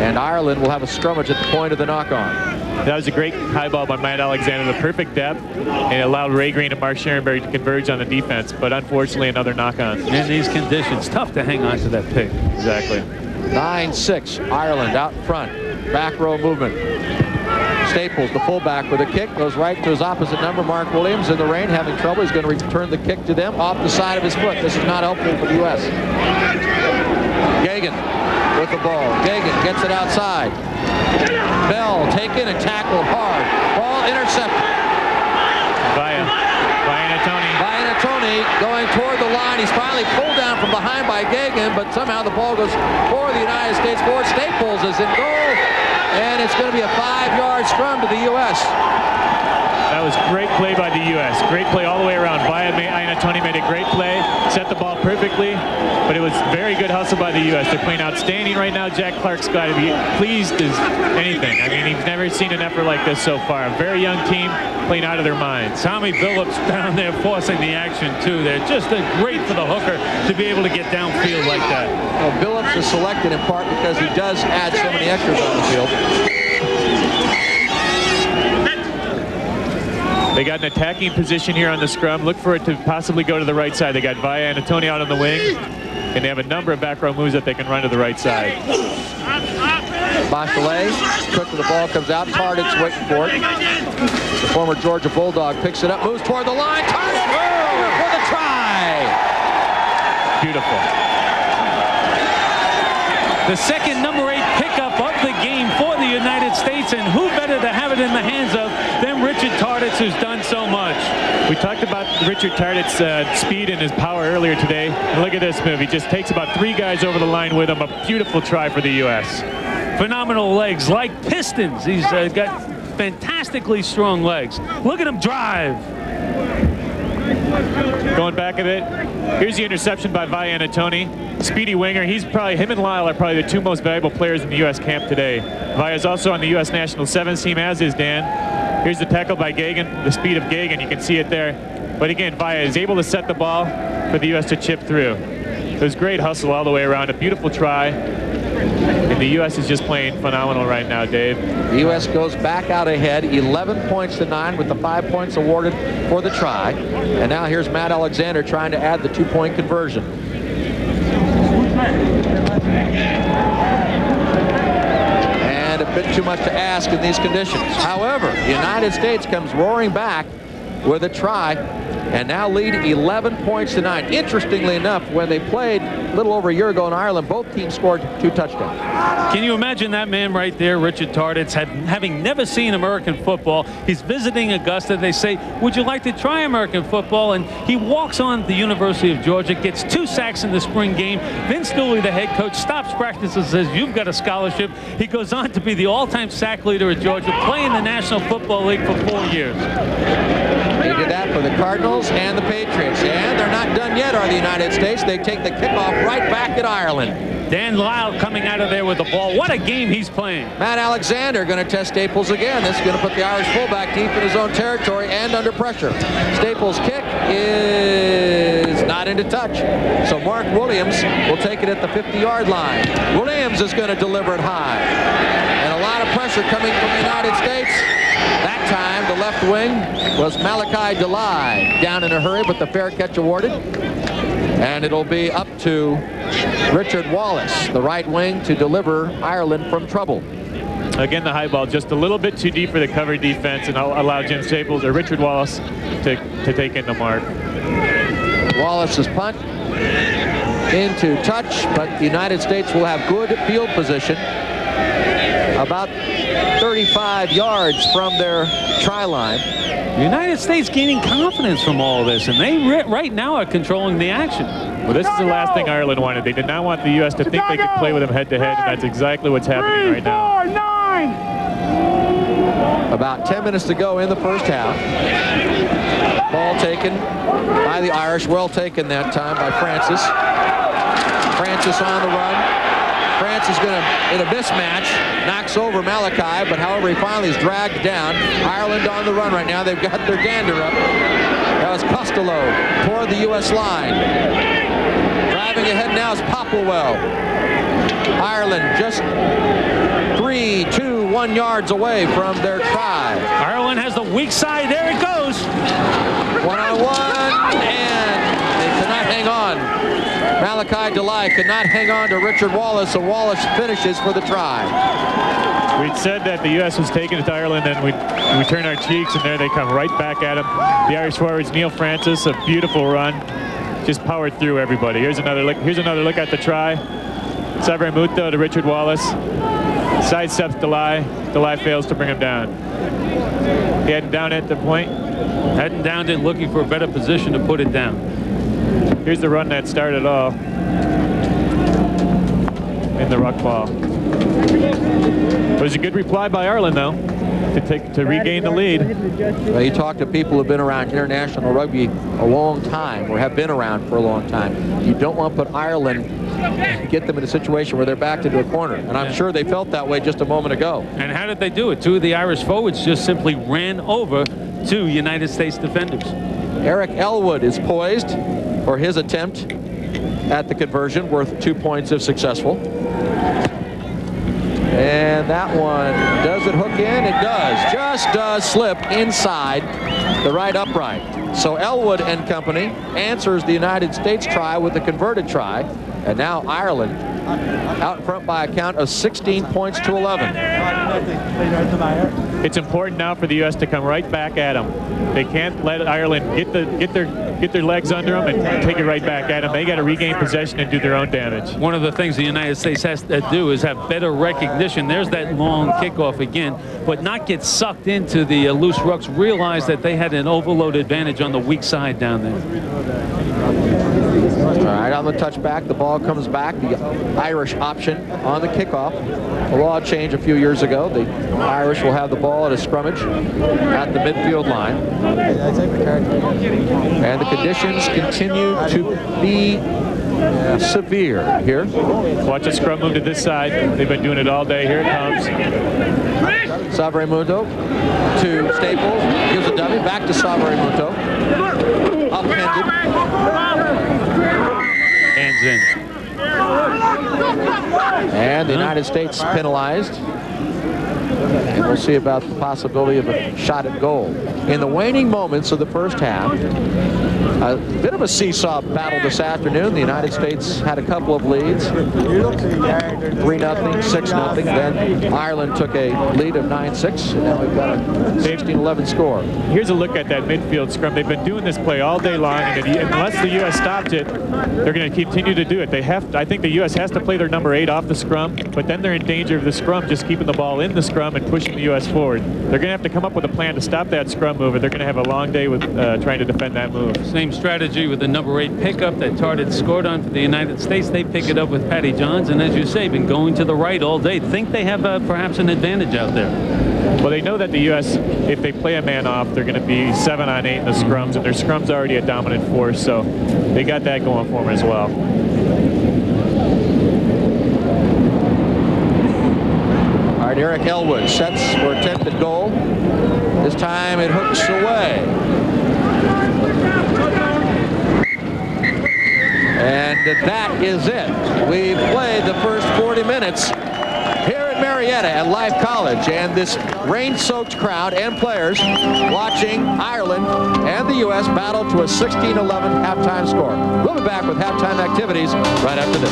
and Ireland will have a scrummage at the point of the knock-on. That was a great high ball by Matt Alexander, the perfect depth, and it allowed Ray Green and Mark Scherenberg to converge on the defense, but unfortunately another knock-on. In these conditions, tough to hang on to that pick. Exactly. 9-6, Ireland out in front. Back row movement. Staples, the fullback, with a kick, goes right to his opposite number. Mark Williams in the rain, having trouble. He's going to return the kick to them off the side of his foot. This is not helpful for the U.S. Gagan with the ball. Gagan gets it outside. Bell taken and tackled hard. Ball intercepted. Vianatoni going toward the line. He's finally pulled down from behind by Gagan, but somehow the ball goes for the United States forward. Staples is in goal, and it's going to be a 5-yard scrum to the U.S. That was great play by the U.S. Great play all the way around. Vianatoni made a great play, set the ball perfectly, but it was very good hustle by the U.S. They're playing outstanding right now. Jack Clark's got to be pleased as anything. I mean, he's never seen an effort like this so far. A very young team playing out of their minds. Tommy Billups down there forcing the action, too. They're just great for the hooker to be able to get downfield like that. Well, Billups is selected in part because he does add so many extras on the field. They got an attacking position here on the scrum. Look for it to possibly go to the right side. They got Vianatoni out on the wing, and they have a number of back row moves that they can run to the right side. Bachelet, quick to the ball, comes out. Tardit's waiting for it. The former Georgia Bulldog picks it up, moves toward the line. Tardit for the try. Beautiful. The second number 8 pickup of the game for the United States, and who better to have it in the hands of than Richard Tarditz, who's done so much. We talked about Richard Tarditz's speed and his power earlier today. And look at this move. He just takes about 3 guys over the line with him. A beautiful try for the U.S. Phenomenal legs, like pistons. He's got fantastically strong legs. Look at him drive. Going back a bit. Here's the interception by Vianatoni. Speedy winger. Him and Lyle are probably the 2 most valuable players in the U.S. camp today. Via's also on the U.S. National Sevens team, as is Dan. Here's the tackle by Gagan, the speed of Gagan. You can see it there. But again, Via is able to set the ball for the U.S. to chip through. It was great hustle all the way around. A beautiful try. And the U.S. is just playing phenomenal right now, Dave. The U.S. goes back out ahead, 11 points to 9 with the 5 points awarded for the try. And now here's Matt Alexander trying to add the 2-point conversion. And a bit too much to ask in these conditions. However, the United States comes roaring back with a try and now lead 11 points to 9. Interestingly enough, when they played a little over a year ago in Ireland, both teams scored 2 touchdowns. Can you imagine that man right there, Richard Tarditz, having never seen American football? He's visiting Augusta. They say, would you like to try American football? And he walks on the University of Georgia, gets 2 sacks in the spring game. Vince Dooley, the head coach, stops practice and says, you've got a scholarship. He goes on to be the all-time sack leader at Georgia, play in the National Football League for 4 years. They did that for the Cardinals and the Patriots. And they're not done yet, are the United States. They take the kickoff right back at Ireland. Dan Lyle coming out of there with the ball. What a game he's playing. Matt Alexander going to test Staples again. This is going to put the Irish fullback deep in his own territory and under pressure. Staples' kick is not into touch. So Mark Williams will take it at the 50-yard line. Williams is going to deliver it high. And a lot of pressure coming from the United States. That time, the left wing was Malachi Delai down in a hurry, but the fair catch awarded. And it'll be up to Richard Wallace, the right wing, to deliver Ireland from trouble. Again, the high ball just a little bit too deep for the cover defense, and I'll allow Jim Staples or Richard Wallace to take in the mark. Wallace's punt into touch, but the United States will have good field position, about 35 yards from their try line. The United States gaining confidence from all of this, and they right now are controlling the action. Well, this is the last thing Ireland wanted. They did not want the U.S. to think they could play with them head-to-head, and that's exactly what's happening right now. 9. About 10 minutes to go in the first half. Ball taken by the Irish, well taken that time by Francis. Francis on the run. Francis going to, in a mismatch, knocks over Malachi, but however he finally is dragged down. Ireland on the run right now. They've got their gander up. That was Costello toward the U.S. line. Driving ahead now is Popplewell. Ireland just 3, 2, 1 yards away from their try. Ireland has the weak side. There it goes. 1-on-1, and they cannot hang on. Malachi Delai could not hang on to Richard Wallace, so Wallace finishes for the try. We'd said that the U.S. was taking it to Ireland, and we turn our cheeks, and there they come right back at him. The Irish forwards, Neil Francis, a beautiful run, just powered through everybody. Here's another look. Here's another look at the try. Savre Muto to Richard Wallace. Sidesteps Delai. Delai fails to bring him down. He heading down at the point. Heading down it, looking for a better position to put it down. Here's the run that started off in the ruck ball. It was a good reply by Ireland, though, to regain the lead. Well, you talk to people who've been around international rugby a long time, or have been around for a long time. You don't want to put Ireland, get them in a situation where they're backed into a corner. And I'm sure they felt that way just a moment ago. And how did they do it? 2 of the Irish forwards just simply ran over 2 United States defenders. Eric Elwood is poised for his attempt at the conversion, worth 2 points if successful. And that one, does it hook in? It does. Just does slip inside the right upright. So Elwood and company answers the United States try with the converted try. And now Ireland out in front by a count of 16 points to 11. It's important now for the U.S. to come right back at them. They can't let Ireland get their legs under them and take it right back at them. They got to regain possession and do their own damage. One of the things the United States has to do is have better recognition. There's that long kickoff again, but not get sucked into the loose rucks. Realize that they had an overload advantage on the weak side down there. All right, on the touchback, the ball comes back. The Irish option on the kickoff. A law change a few years ago. The Irish will have the ball at a scrummage at the midfield line. And the conditions continue to be severe here. Watch the scrum move to this side. They've been doing it all day. Here it comes. Savre Muto to Staples. Gives a dummy. Back to Savre Muto. Upended. Hands in. And the United States penalized. And we'll see about the possibility of a shot at goal. In the waning moments of the first half, a bit of a seesaw battle this afternoon. The United States had a couple of leads, 3-0, 6-0. Then Ireland took a lead of 9-6, and now we've got a 16-11 score. Here's a look at that midfield scrum. They've been doing this play all day long, and unless the U.S. stops it, they're going to continue to do it. I think the U.S. has to play their number 8 off the scrum, but then they're in danger of the scrum just keeping the ball in the scrum and pushing the U.S. forward. They're going to have to come up with a plan to stop that scrum move, or they're going to have a long day with trying to defend that move. Same strategy with the number 8 pickup that Tardif scored on for the United States. They pick it up with Patty Johns, and as you say, been going to the right all day. Think they have perhaps an advantage out there. Well, they know that the U.S., if they play a man off, they're going to be 7 on 8 in the scrums, and their scrum's already a dominant force, so they got that going for them as well. All right, Eric Elwood sets for attempted goal. This time it hooks away. And that is it. We've played the first 40 minutes here at Marietta at Life College, and this rain-soaked crowd and players watching Ireland and the U.S. battle to a 16-11 halftime score. We'll be back with halftime activities right after this.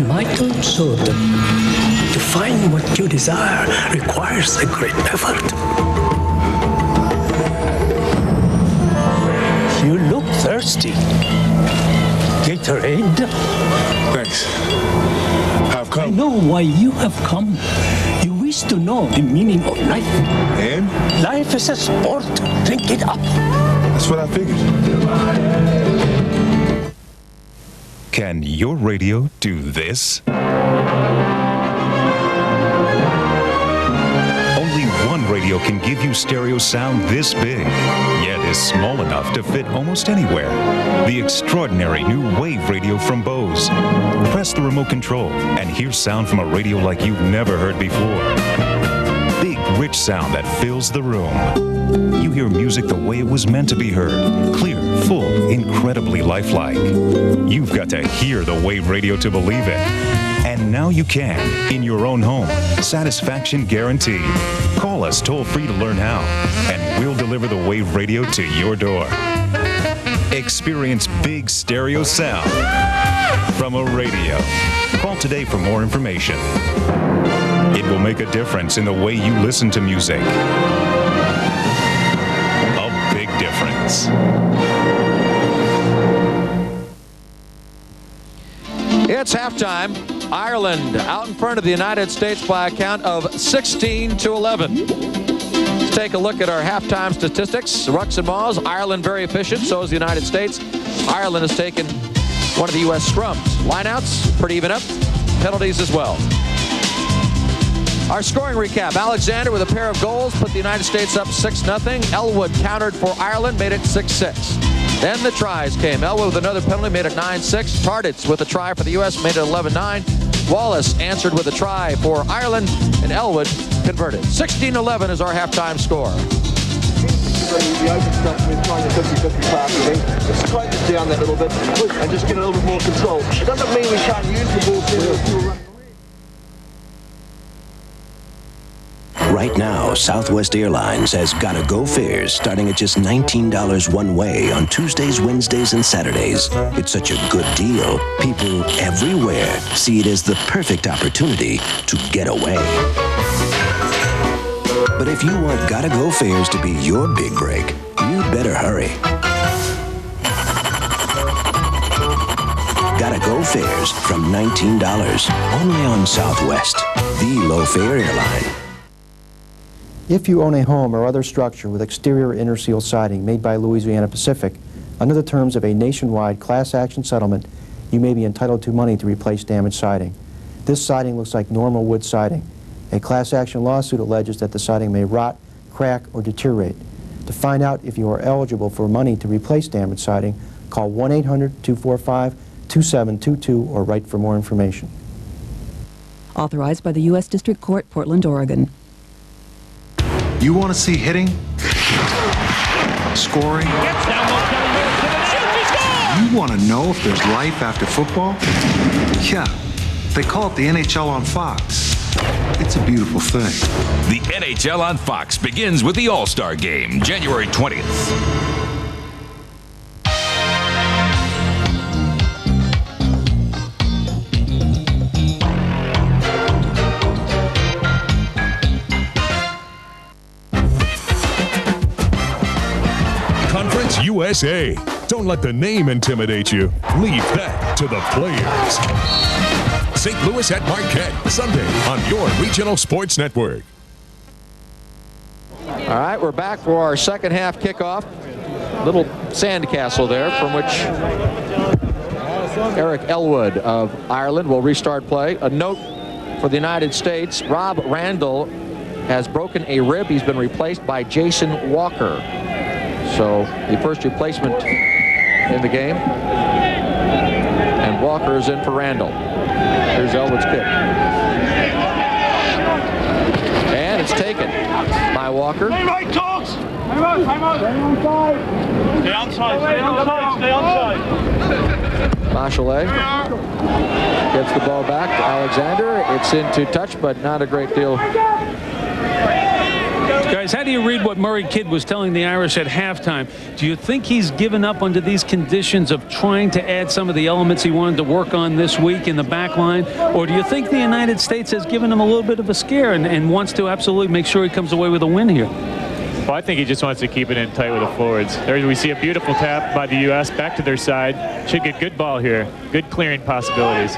Michael Jordan. To find what you desire requires a great effort. You look thirsty. Gatorade? Thanks. I've come. I know why you have come. You wish to know the meaning of life. And? Life is a sport. Drink it up. That's what I figured. Can your radio do this? Only one radio can give you stereo sound this big, yet is small enough to fit almost anywhere. The extraordinary new Wave Radio from Bose. Press the remote control and hear sound from a radio like you've never heard before. Big, rich sound that fills the room. You hear music the way it was meant to be heard. Clear, full, incredibly lifelike. You've got to hear the Wave Radio to believe it. And now you can, in your own home. Satisfaction guaranteed. Call us toll-free to learn how, and we'll deliver the Wave Radio to your door. Experience big stereo sound from a radio. Call today for more information. It will make a difference in the way you listen to music. A big difference. It's halftime. Ireland out in front of the United States by a count of 16-11. Let's take a look at our halftime statistics. Rucks and Maws, Ireland very efficient, so is the United States. Ireland has taken one of the U.S. scrums. Lineouts, pretty even up. Penalties as well. Our scoring recap. Alexander with a pair of goals put the United States up 6-0. Elwood countered for Ireland, made it 6-6. Then the tries came. Elwood with another penalty made it 9-6. Tardif with a try for the U.S. made it 11-9. Wallace answered with a try for Ireland, and Elwood converted. 16-11 is our halftime score. The open stuff with trying to 50-50 passing. Let's tighten it down that little bit and just get a little bit more control. It doesn't mean we can't use the ball to Right now, Southwest Airlines has Gotta Go fares starting at just $19 one way on Tuesdays, Wednesdays, and Saturdays. It's such a good deal, people everywhere see it as the perfect opportunity to get away. But if you want Gotta Go fares to be your big break, you'd better hurry. Gotta Go fares from $19, only on Southwest, the low-fare airline. If you own a home or other structure with exterior inner seal siding made by Louisiana Pacific, under the terms of a nationwide class action settlement, you may be entitled to money to replace damaged siding. This siding looks like normal wood siding. A class action lawsuit alleges that the siding may rot, crack, or deteriorate. To find out if you are eligible for money to replace damaged siding, call 1-800-245-2722 or write for more information. Authorized by the U.S. District Court, Portland, Oregon. You want to see hitting, scoring, want to know if there's life after football? Yeah, they call it the NHL on Fox. It's a beautiful thing. The NHL on Fox begins with the All-Star Game, January 20th. Conference USA. Don't let the name intimidate you. Leave that to the players. St. Louis at Marquette, Sunday on your regional sports network. All right, we're back for our second half kickoff. Little sandcastle there from which Eric Elwood of Ireland will restart play. A note for the United States, Rob Randall has broken a rib. He's been replaced by Jason Walker. So the first replacement in the game. And Walker is in for Randall. Here's Elwood's kick. And it's taken by Walker. Stay right, Talks! Time out, time out. Stay onside, stay onside, stay onside. Bachelet gets the ball back to Alexander. It's into touch, but not a great deal. Guys, how do you read what Murray Kidd was telling the Irish at halftime? Do you think he's given up under these conditions of trying to add some of the elements he wanted to work on this week in the back line? Or do you think the United States has given him a little bit of a scare and wants to absolutely make sure he comes away with a win here? Well, I think he just wants to keep it in tight with the forwards. There we see a beautiful tap by the U.S. back to their side. Should get good ball here. Good clearing possibilities.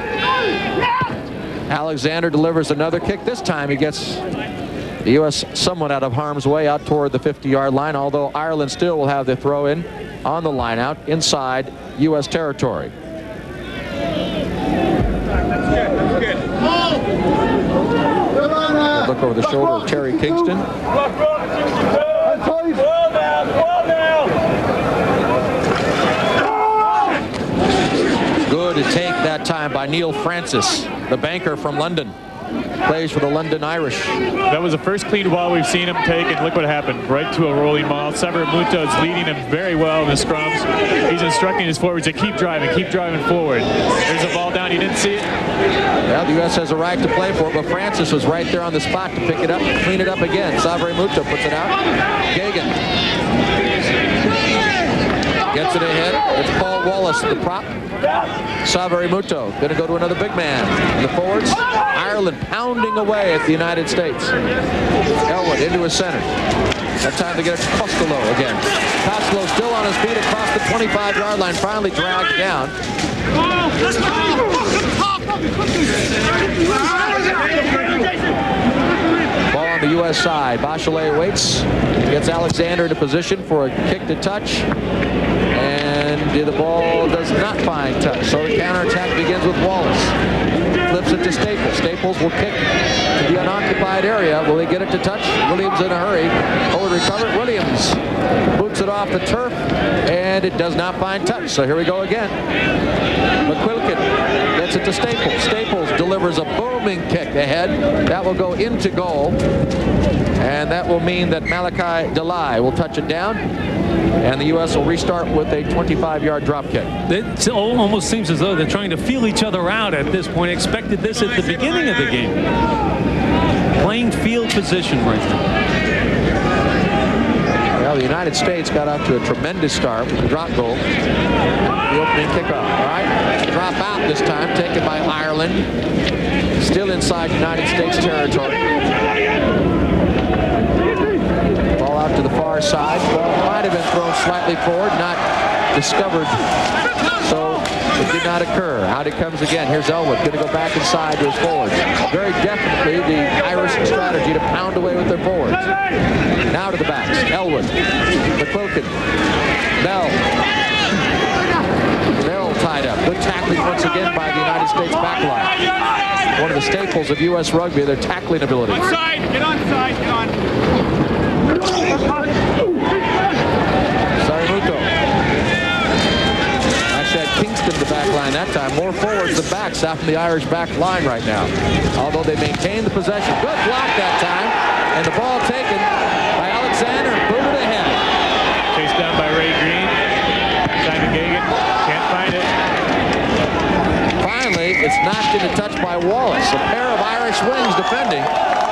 Alexander delivers another kick. This time he gets the U.S. somewhat out of harm's way out toward the 50-yard line, although Ireland still will have the throw in on the line out inside U.S. territory. Look over the shoulder of Terry Kingston. Good to take that time by Neil Francis, the banker from London. Plays for the London Irish. That was the first clean ball we've seen him take, and look what happened. Right to a rolling ball. Savamuto is leading him very well in the scrums. He's instructing his forwards to keep driving forward. There's a ball down. You didn't see it? Well, the U.S. has a right to play for it, but Francis was right there on the spot to pick it up and clean it up again. Savamuto puts it out. Gagan gets it ahead. It's Paul Wallace, the prop. Savamuto going to go to another big man. And the forwards, Ireland pounding away at the United States. Elwood into his center. That time to get it to Costello again. Costello still on his feet across the 25-yard line, finally dragged down. Ball on the U.S. side. Bachelet waits. Gets Alexander into position for a kick to touch. And the ball does not find touch. So the counterattack begins with Wallace. Flips it to Staples. Staples will kick to the unoccupied area. Will he get it to touch? Williams in a hurry. Forward recovered. Williams boots it off the turf. And it does not find touch. So here we go again. McQuilkin gets it to Staples. Staples delivers a booming kick ahead. That will go into goal. And that will mean that Malachi Delay will touch it down. And the U.S. will restart with a 25-yard drop kick. It almost seems as though they're trying to feel each other out at this point. Expected this at the beginning of the game. Playing field position right now. Well, the United States got off to a tremendous start with the drop goal. The opening kickoff. All right, drop out this time, taken by Ireland. Still inside United States territory. Ball out to the far side. Ball might have been thrown slightly forward, not discovered. So it did not occur. Out it comes again. Here's Elwood going to go back inside to his forwards. Very definitely the Irish strategy to pound away with their forwards. Now to the backs. Elwood, McQuilkin, Bell. Bell tied up. Good tackling once again by the United States back line. One of the staples of U.S. rugby, their tackling ability. Onside, get onside, get on. Saramuto. Actually had Kingston the back line that time. More forwards than backs out from the Irish back line right now. Although they maintain the possession. Good block that time. And the ball taken by Alexander and booted ahead. Chased down by Ray Green. Simon Gagan. Can't find it. into touch by Wallace. A pair of Irish wings defending.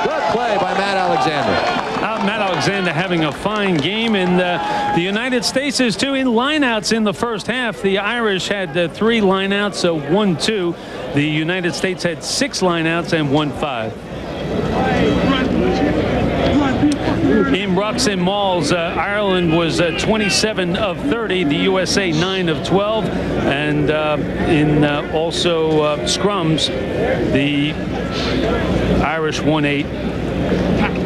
Good play by Matt Alexander. Matt Alexander having a fine game, and the United States is too in lineouts in the first half. The Irish had 3 lineouts, so 1-2. The United States had 6 lineouts and 1-5. In rucks and mauls, Ireland was 27 of 30, the USA 9 of 12, and in also scrums, the Irish won 8.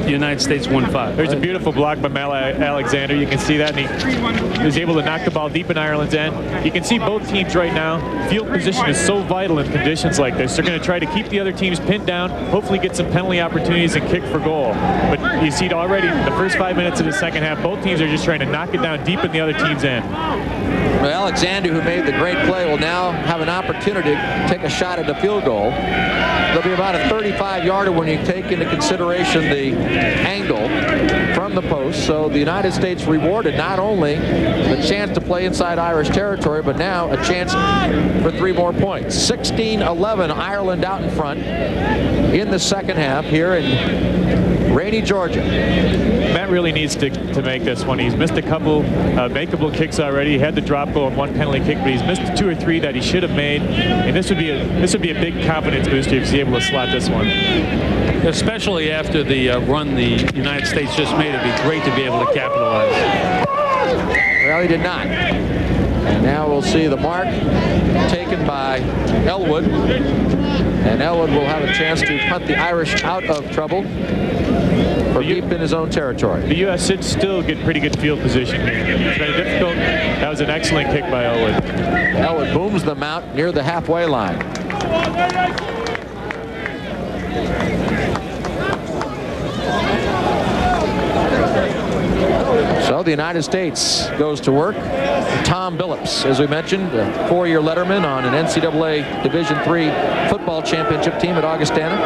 The United States won 5. There's a beautiful block by Mal Alexander. You can see that, and he was able to knock the ball deep in Ireland's end. You can see both teams right now. Field position is so vital in conditions like this. They're going to try to keep the other teams pinned down, hopefully get some penalty opportunities and kick for goal. But you see it already in the first 5 minutes of the second half. Both teams are just trying to knock it down deep in the other team's end. Well, Alexander, who made the great play, will now have an opportunity to take a shot at the field goal. It'll be about a 35-yarder when you take into consideration the angle from the post. So the United States rewarded not only the chance to play inside Irish territory, but now a chance for 3 more points. 16-11, Ireland out in front in the second half here in rainy Georgia. Matt really needs to make this one. He's missed a couple makeable kicks already. He had the drop goal and 1 penalty kick, but he's missed 2 or 3 that he should have made. And this would be a big confidence booster if he's able to slot this one. Especially after the run the United States just made, it'd be great to be able to capitalize. Well, he did not. And now we'll see the mark taken by Elwood. And Elwood will have a chance to punt the Irish out of trouble from deep in his own territory. The U.S. should still get pretty good field position here. It's been difficult. That was an excellent kick by Elwood. Elwood booms them out near the halfway line. So the United States goes to work. Tom Billups, as we mentioned, a 4-year letterman on an NCAA Division III football championship team at Augustana.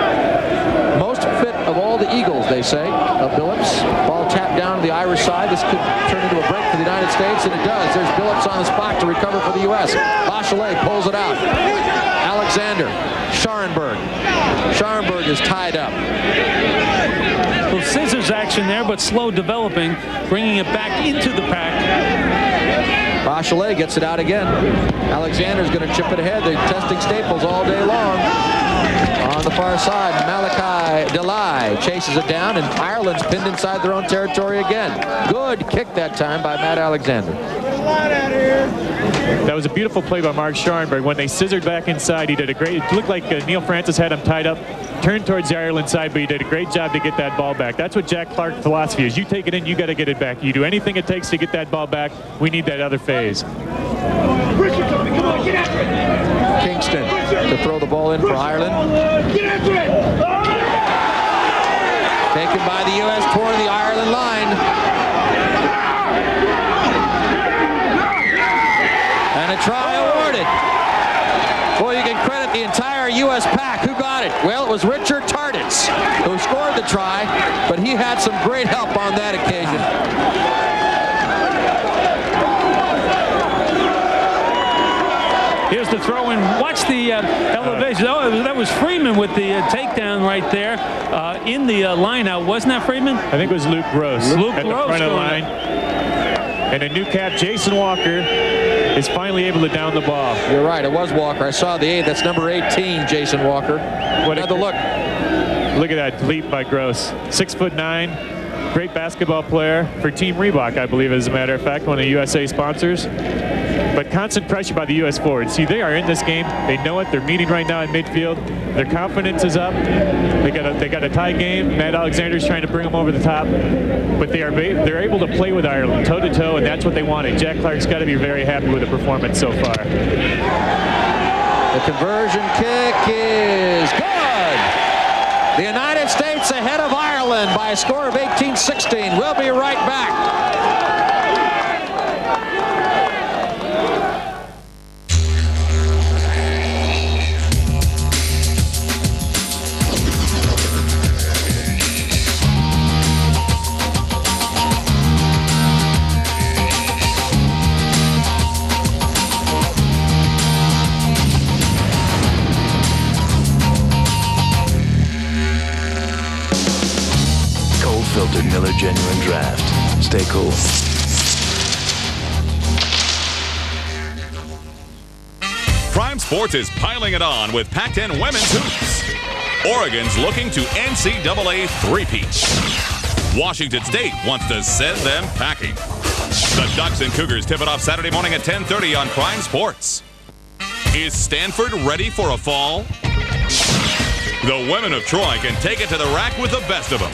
Most fit of all the Eagles, they say, of Billups. Ball tapped down to the Irish side. This could turn into a break for the United States, and it does. There's Billups on the spot to recover for the U.S. Bachelet pulls it out. Alexander, Scharenberg. Scharenberg is tied up. Well, scissors action there, but slow developing, bringing it back into the pack. Bachelet gets it out again. Alexander's going to chip it ahead. They're testing staples all day long. On the far side, Malachi Delay chases it down, and Ireland's pinned inside their own territory again. Good kick that time by Matt Alexander. That was a beautiful play by Mark Scharenberg. When they scissored back inside, he did a great, it looked like Neil Francis had him tied up, turned towards the Ireland side, but he did a great job to get that ball back. That's what Jack Clark's philosophy is. You take it in, you got to get it back. You do anything it takes to get that ball back. We need that other phase. Kingston to throw the ball in for Ireland. Taken by the U.S. toward the Ireland line. And a try awarded. Boy, you can credit the entire U.S. pack. Who got it? Well, it was Richard Tarditz who scored the try, but he had some great help on that occasion. Here's the throw in. Watch the elevation. Oh, that was Freeman with the takedown right there in the line out. Wasn't that Freeman? I think it was Luke Gross. Luke at Gross the front of the line. And a new cap, Jason Walker, is finally able to down the ball. You're right. It was Walker. I saw the 8. That's number 18, Jason Walker. Another look. Look at that leap by Gross. 6'9". Great basketball player for Team Reebok, I believe, as a matter of fact, one of the USA sponsors. But constant pressure by the U.S. forwards. See, they are in this game. They know it. They're meeting right now in midfield. Their confidence is up. They got a tie game. Matt Alexander's trying to bring them over the top. But they're able to play with Ireland toe-to-toe, and that's what they wanted. Jack Clark's got to be very happy with the performance so far. The conversion kick is good. The United States ahead of Ireland by a score of 18-16. We'll be right back. Miller Genuine Draft. Stay cool. Prime Sports is piling it on with Pac-10 women's hoops. Oregon's looking to NCAA three-peat. Washington State wants to send them packing. The Ducks and Cougars tip it off Saturday morning at 10:30 on Prime Sports. Is Stanford ready for a fall? The women of Troy can take it to the rack with the best of them.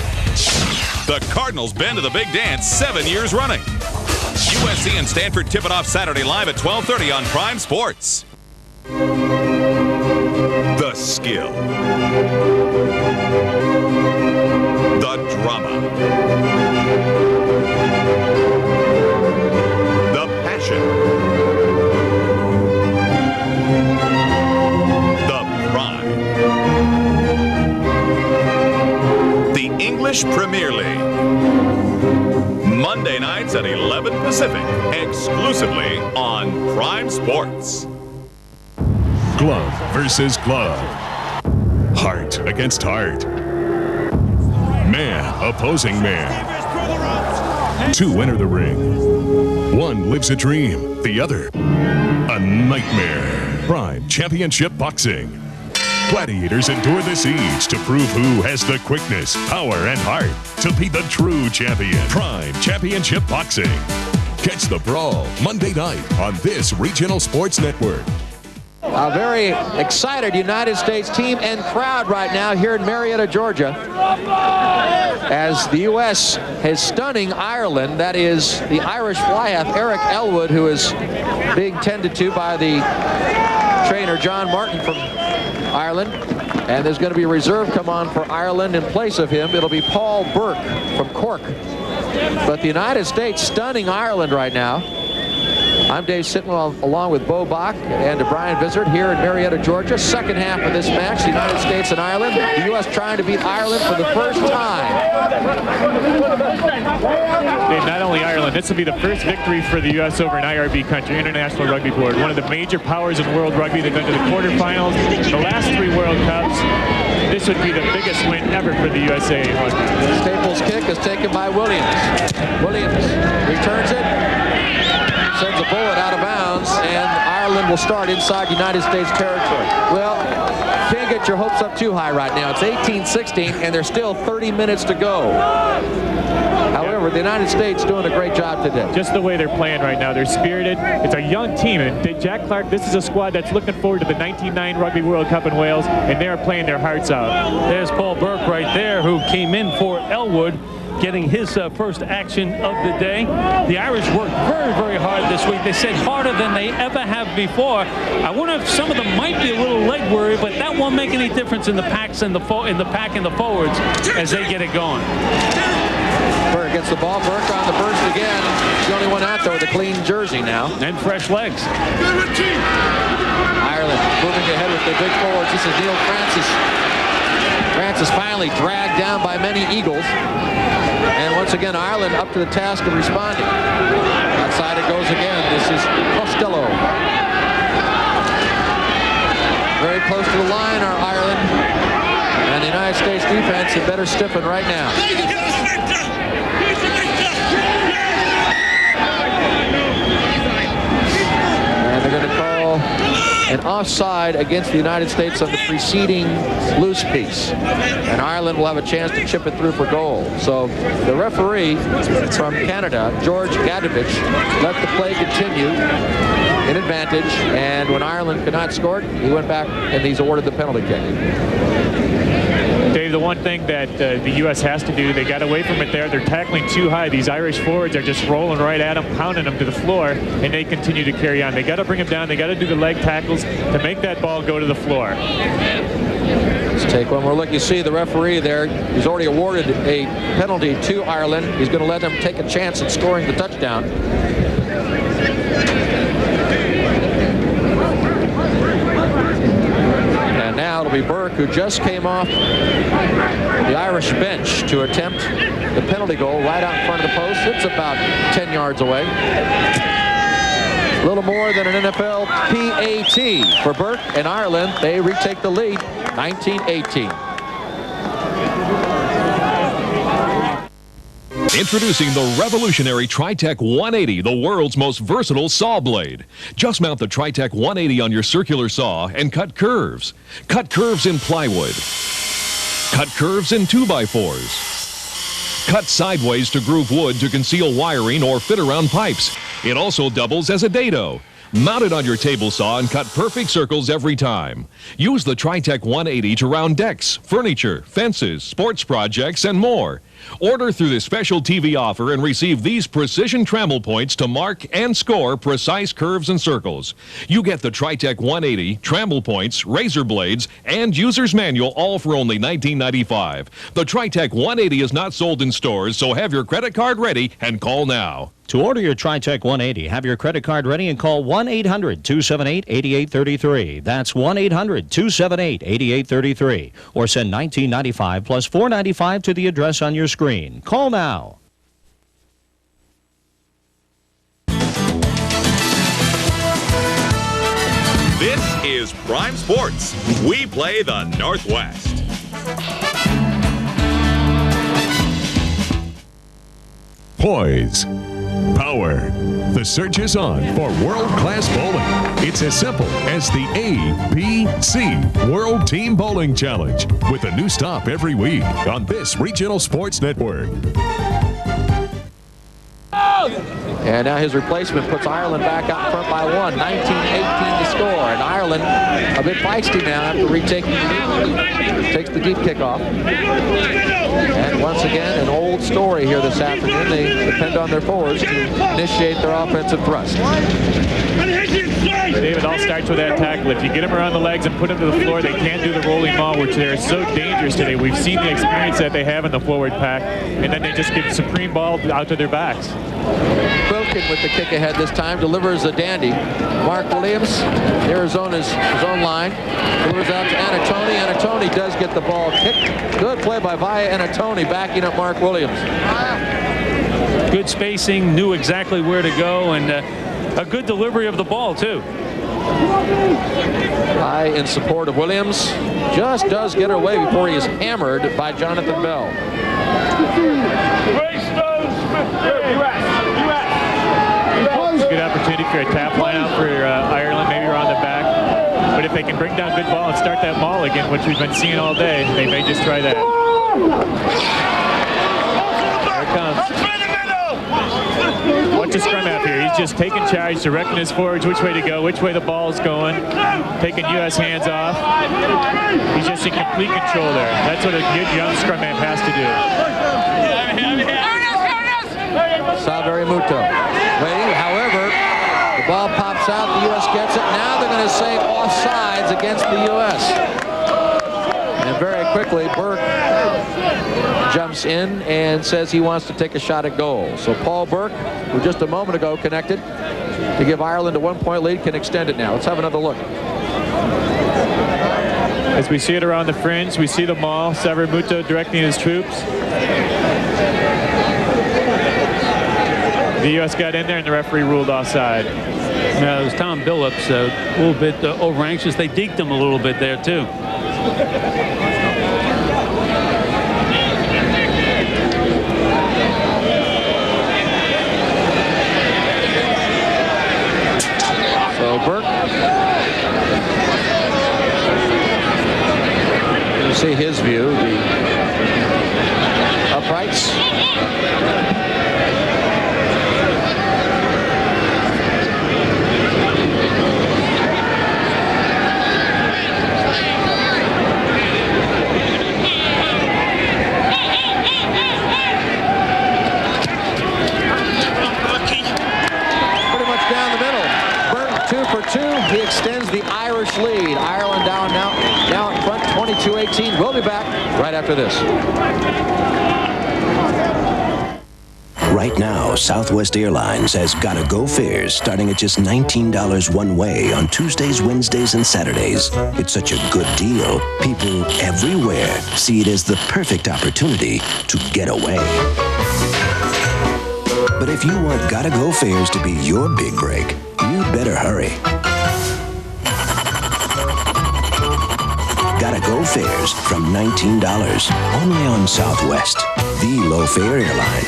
The Cardinals been to the big dance 7 years running. USC and Stanford tip it off Saturday live at 12:30 on Prime Sports. The skill. The drama. The passion. The pride. The English Premier League. Monday nights at 11 Pacific, exclusively on Prime Sports. Glove versus glove. Heart against heart. Man opposing man. Two enter the ring. One lives a dream, the other a nightmare. Prime Championship Boxing. Gladiators endure the siege to prove who has the quickness, power, and heart to be the true champion. Prime Championship Boxing. Catch the brawl Monday night on this regional sports network. A very excited United States team and crowd right now here in Marietta, Georgia, as the U.S. is stunning Ireland. That is the Irish fly half, Eric Elwood, who is being tended to by the trainer John Martin from Ireland. And there's going to be a reserve come on for Ireland in place of him. It'll be Paul Burke from Cork. But the United States stunning Ireland right now. I'm Dave Sitwell along with Bo Bach and Brian Vizard here in Marietta, Georgia. Second half of this match, the United States and Ireland. The U.S. trying to beat Ireland for the first time. Dave, not only Ireland, this will be the first victory for the U.S. over an IRB country, International Rugby Board. One of the major powers in world rugby. They've been to the quarterfinals, the last 3 World Cups. This would be the biggest win ever for the USA in rugby. Staples' kick is taken by Williams. Williams returns it. Sends a bullet out of bounds, and Ireland will start inside United States territory. Well, can't get your hopes up too high right now. It's 18-16, and there's still 30 minutes to go. However, the United States doing a great job today. Just the way they're playing right now. They're spirited. It's a young team, and Jack Clark, this is a squad that's looking forward to the 1909 Rugby World Cup in Wales, and they are playing their hearts out. There's Paul Burke right there, who came in for Elwood, getting his first action of the day. The Irish worked very, very hard this week. They said harder than they ever have before. I wonder if some of them might be a little leg worried, but that won't make any difference in the packs and the pack and the forwards as they get it going. Burke gets the ball. Burke on the burst again. He's the only one out there with a clean jersey now. And fresh legs. Ireland moving ahead with the big forwards. This is Neil Francis. Francis finally dragged down by many Eagles. And once again, Ireland up to the task of responding. Outside it goes again. This is Costello. Very close to the line are Ireland. And the United States defense had better stiffen right now. And they're going to call an offside against the United States on the preceding loose piece. And Ireland will have a chance to chip it through for goal. So the referee from Canada, George Gadovich, let the play continue in advantage. And when Ireland could not score it, he went back and he's awarded the penalty kick. Dave, the one thing that the U.S. has to do, they got away from it there. They're tackling too high. These Irish forwards are just rolling right at them, pounding them to the floor, and they continue to carry on. They got to bring them down. They got to do the leg tackles to make that ball go to the floor. Let's take one more look. You see the referee there. He's already awarded a penalty to Ireland. He's going to let them take a chance at scoring the touchdown. And now it'll be Burke, who just came off the Irish bench to attempt the penalty goal right out in front of the post. It's about 10 yards away. A little more than an NFL PAT for Burke and Ireland. They retake the lead, 19-18. Introducing the revolutionary Tritech 180, the world's most versatile saw blade. Just mount the Tritech 180 on your circular saw and cut curves. Cut curves in plywood. Cut curves in 2x4s. Cut sideways to groove wood to conceal wiring or fit around pipes. It also doubles as a dado. Mount it on your table saw and cut perfect circles every time. Use the Tritech 180 to round decks, furniture, fences, sports projects, and more. Order through this special TV offer and receive these precision trammel points to mark and score precise curves and circles. You get the Tritech 180, trammel points, razor blades, and user's manual all for only $19.95. The Tritech 180 is not sold in stores, so have your credit card ready and call now. To order your Tritech 180, have your credit card ready and call 1-800-278-8833. That's 1-800-278-8833. Or send $19.95 plus $4.95 to the address on your screen. Call now. This is Prime Sports. We play the Northwest. Poise. Power. The search is on for world-class bowling. It's as simple as the ABC World Team Bowling Challenge with a new stop every week on this regional sports network. And now his replacement puts Ireland back out front by one. 19-18 to score. And Ireland a bit feisty now after retaking the lead. Takes the deep kickoff. And once again, an old story here this afternoon. They depend on their forwards to initiate their offensive thrust. David, all starts with that tackle. If you get them around the legs and put them to the floor, they can't do the rolling maul, which they are so dangerous today. We've seen the experience that they have in the forward pack, and then they just give supreme ball out to their backs. Wilkin with the kick ahead this time, delivers a dandy. Mark Williams, Arizona's zone line, delivers out to Anatoni. Anatoni does get the ball kicked. Good play by Via Anatoni, backing up Mark Williams. Good spacing, knew exactly where to go, and a good delivery of the ball, too. High in support of Williams. Just does get away before he is hammered by Jonathan Bell. It's a good opportunity for a tap line out for Ireland, maybe around the back. But if they can bring down good ball and start that maul again, which we've been seeing all day, they may just try that. Here it comes. What's a scrum half here? He's just taking charge, directing his forwards which way to go, which way the ball's going, taking U.S. hands off. He's just in complete control there. That's what a good young scrum half has to do. Saveri Muto waiting. However, the ball pops out. The U.S. gets it. Now they're going to say offsides against the U.S. And very quickly, Burke jumps in and says he wants to take a shot at goal. So Paul Burke, who just a moment ago connected to give Ireland a 1-point lead, can extend it now. Let's have another look. As we see it around the fringe, we see the maul. Saveri Muto directing his troops. The U.S. got in there and the referee ruled offside. Yeah, it was Tom Billups a little bit over anxious. They deked him a little bit there, too. So Burke. You see his view, the uprights. He extends the Irish lead. Ireland down now in front, 22-18. We'll be back right after this. Right now, Southwest Airlines has Gotta Go fares starting at just $19 one way on Tuesdays, Wednesdays, and Saturdays. It's such a good deal. People everywhere see it as the perfect opportunity to get away. But if you want Gotta Go fares to be your big break, you'd better hurry. Gotta Go fares from $19 only on Southwest, the low-fare airline.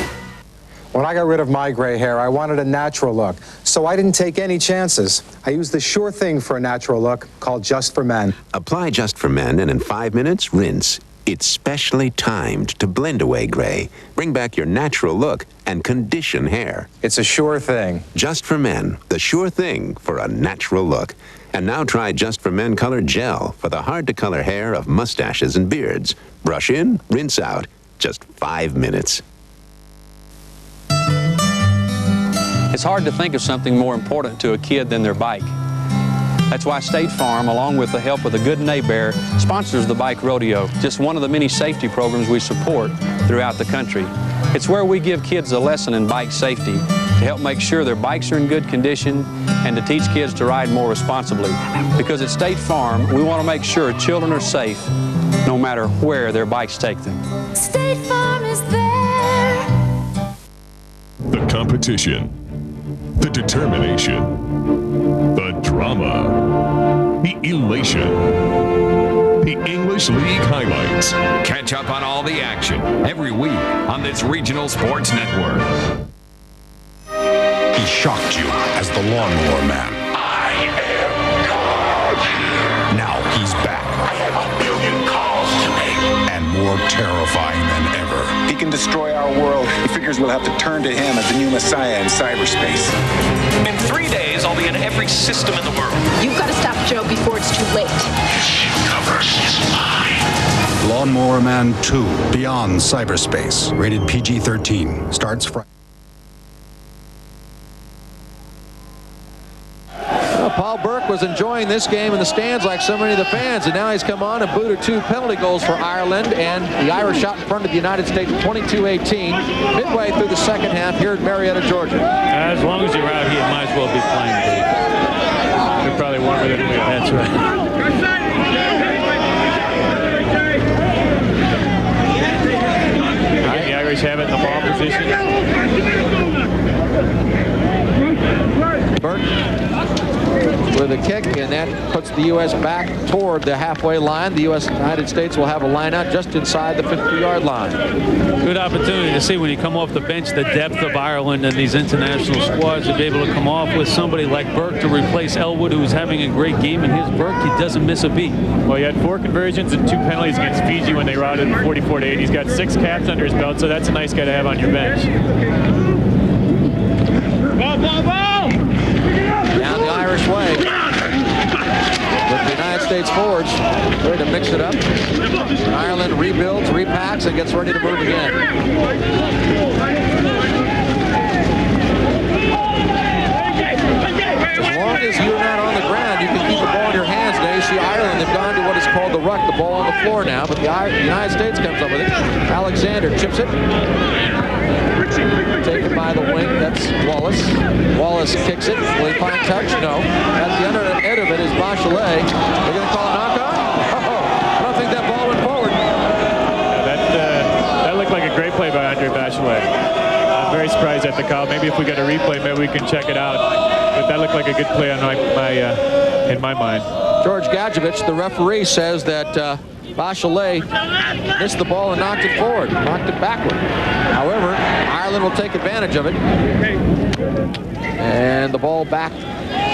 When I got rid of my gray hair, I wanted a natural look, so I didn't take any chances. I used the sure thing for a natural look called Just for Men. Apply Just for Men, and in 5 minutes, rinse. It's specially timed to blend away gray, bring back your natural look, and condition hair. It's a sure thing. Just for Men, the sure thing for a natural look. And now try Just for Men Color Gel for the hard-to-color hair of mustaches and beards. Brush in, rinse out. Just 5 minutes. It's hard to think of something more important to a kid than their bike. That's why State Farm, along with the help of the Good Neighbor, sponsors the Bike Rodeo, just one of the many safety programs we support throughout the country. It's where we give kids a lesson in bike safety to help make sure their bikes are in good condition and to teach kids to ride more responsibly. Because at State Farm, we want to make sure children are safe no matter where their bikes take them. State Farm is there. The competition, the determination, the drama, the elation, the English League highlights. Catch up on all the action every week on this regional sports network. He shocked you as the Lawnmower Man. I am God. Now he's back. I have 1,000,000 calls to make. And more terrifying than ever. He can destroy our world. He figures we'll have to turn to him as the new messiah in cyberspace. In 3 days, I'll be in every system in the world. You've got to stop Joe before it's too late. His universe is mine. Lawnmower Man 2, Beyond Cyberspace. Rated PG-13. Starts Friday. Paul Burke was enjoying this game in the stands like so many of the fans, and now he's come on and booted 2 penalty goals for Ireland, and the Irish out in front of the United States 22-18 midway through the second half here in Marietta, Georgia. As long as you're out here, might as well be playing, Dave. You're probably warmer than me. That's right. The Irish have it in the ball position. Burke with a kick, and that puts the U.S. back toward the halfway line. The United States will have a line out just inside the 50-yard line. Good opportunity to see when you come off the bench the depth of Ireland and these international squads to be able to come off with somebody like Burke to replace Elwood, who's having a great game. And here's Burke, he doesn't miss a beat. Well, he had 4 conversions and 2 penalties against Fiji when they routed 44-8. He's got 6 caps under his belt, so that's a nice guy to have on your bench. Ball, ball, ball! Down the Irish way. With the United States forwards ready to mix it up. Ireland rebuilds, repacks, and gets ready to move again. As long as you're not on the ground, you can keep the ball in your hands. Now you see Ireland, they've gone to what is called the ruck, the ball on the floor now, but the United States comes up with it. Alexander chips it. Taken by the wing, that's Wallace. Wallace kicks it. Will he find touch? No. At the other end of it is Bachelet. They're going to call a knock-on? Oh, I don't think that ball went forward. That looked like a great play by Andre Bachelet. I'm very surprised at the call. Maybe if we got a replay, maybe we can check it out. But that looked like a good play on in my mind. George Gadjevich, the referee, says that Bachelet missed the ball and knocked it forward, knocked it backward. However, Ireland will take advantage of it. And the ball back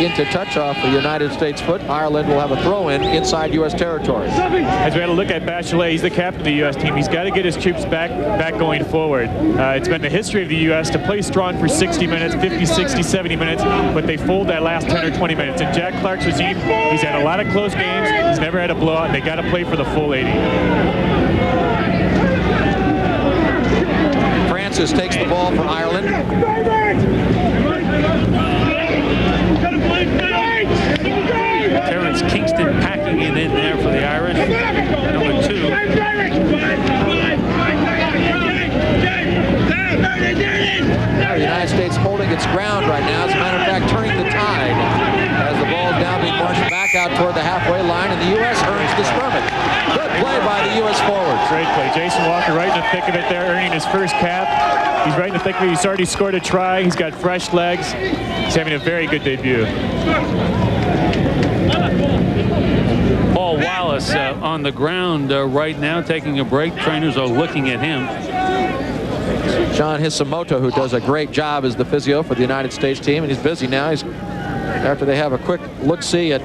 into touch off the United States foot. Ireland will have a throw-in inside U.S. territory. As we had a look at Bachelet, he's the captain of the U.S. team. He's got to get his troops back going forward. It's been the history of the U.S. to play strong for 60 minutes, 50, 60, 70 minutes, but they fold that last 10 or 20 minutes. In Jack Clark's regime, he's had a lot of close games. He's never had a blowout, and they got to play for the full 80. Francis takes the ball for Ireland. Terrence Kingston packing it in there for the Irish. Number 2. The United States holding its ground right now. As a matter of fact, turning the tide as the ball is now being marched back out toward the halfway line, and the U.S. earns the scrummage. Good play by the U.S. forwards. Great play. Jason Walker right in the thick of it there, earning his first cap. He's right in the thick of it. He's already scored a try. He's got fresh legs. He's having a very good debut. Paul Wallace on the ground right now, taking a break. Trainers are looking at him. John Hisamoto, who does a great job as the physio for the United States team, and he's busy now. He's after they have a quick look-see at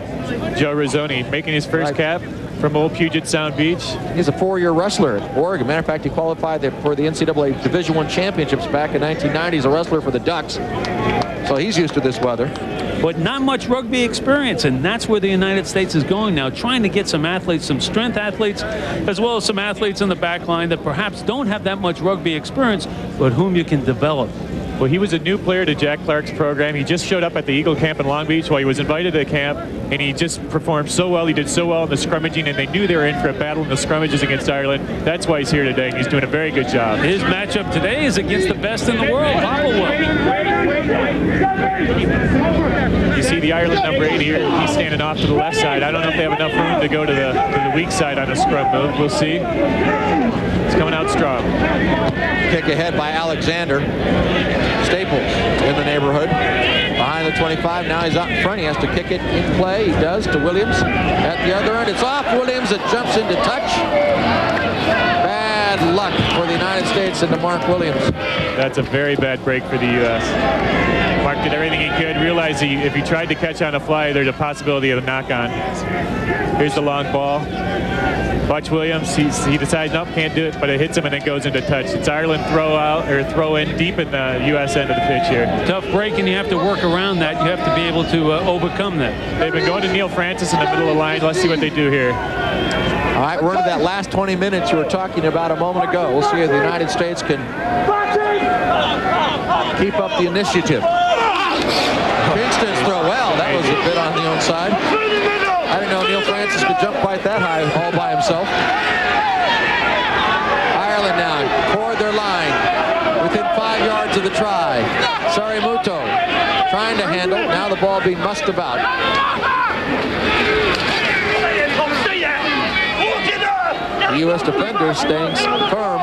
Joe Rizzoni making his first cap from old Puget Sound Beach. He's a 4-year wrestler at Oregon. Matter of fact, he qualified for the NCAA Division I championships back in 1990. He's a wrestler for the Ducks, so he's used to this weather. But not much rugby experience, and that's where the United States is going now, trying to get some athletes, some strength athletes, as well as some athletes in the back line that perhaps don't have that much rugby experience, but whom you can develop. Well, he was a new player to Jack Clark's program. He just showed up at the Eagle Camp in Long Beach while he was invited to the camp, and he just performed so well. He did so well in the scrummaging, and they knew they were in for a battle in the scrummages against Ireland. That's why he's here today, and he's doing a very good job. His matchup today is against the best in the world, Hopplewell. You see the Ireland number 8 here. He's standing off to the left side. I don't know if they have enough room to go to the weak side on a scrum move. We'll see. He's coming out strong. Kick ahead by Alexander. Staples in the neighborhood. Behind the 25. Now he's out in front. He has to kick it in play. He does to Williams. At the other end, it's off Williams. It jumps into touch. Bad luck for the United States and to Mark Williams. That's a very bad break for the U.S. Mark did everything he could. Realized if he tried to catch on a fly, there's a possibility of a knock-on. Here's the long ball. Watch Williams. He decides, nope, can't do it, but it hits him and then goes into touch. It's Ireland throw in deep in the U.S. end of the pitch here. Tough break, and you have to work around that. You have to be able to overcome that. They've been going to Neil Francis in the middle of the line. Let's see what they do here. All right, we're into that last 20 minutes you were talking about a moment ago. We'll see if the United States can keep up the initiative. Kingston's throw, well, that was a bit on the onside. I didn't know Neil Francis could jump quite that high all by himself. Ireland now toward their line, within 5 yards of the try. Sarimuto trying to handle, now the ball being mussed about. The U.S. defenders staying firm.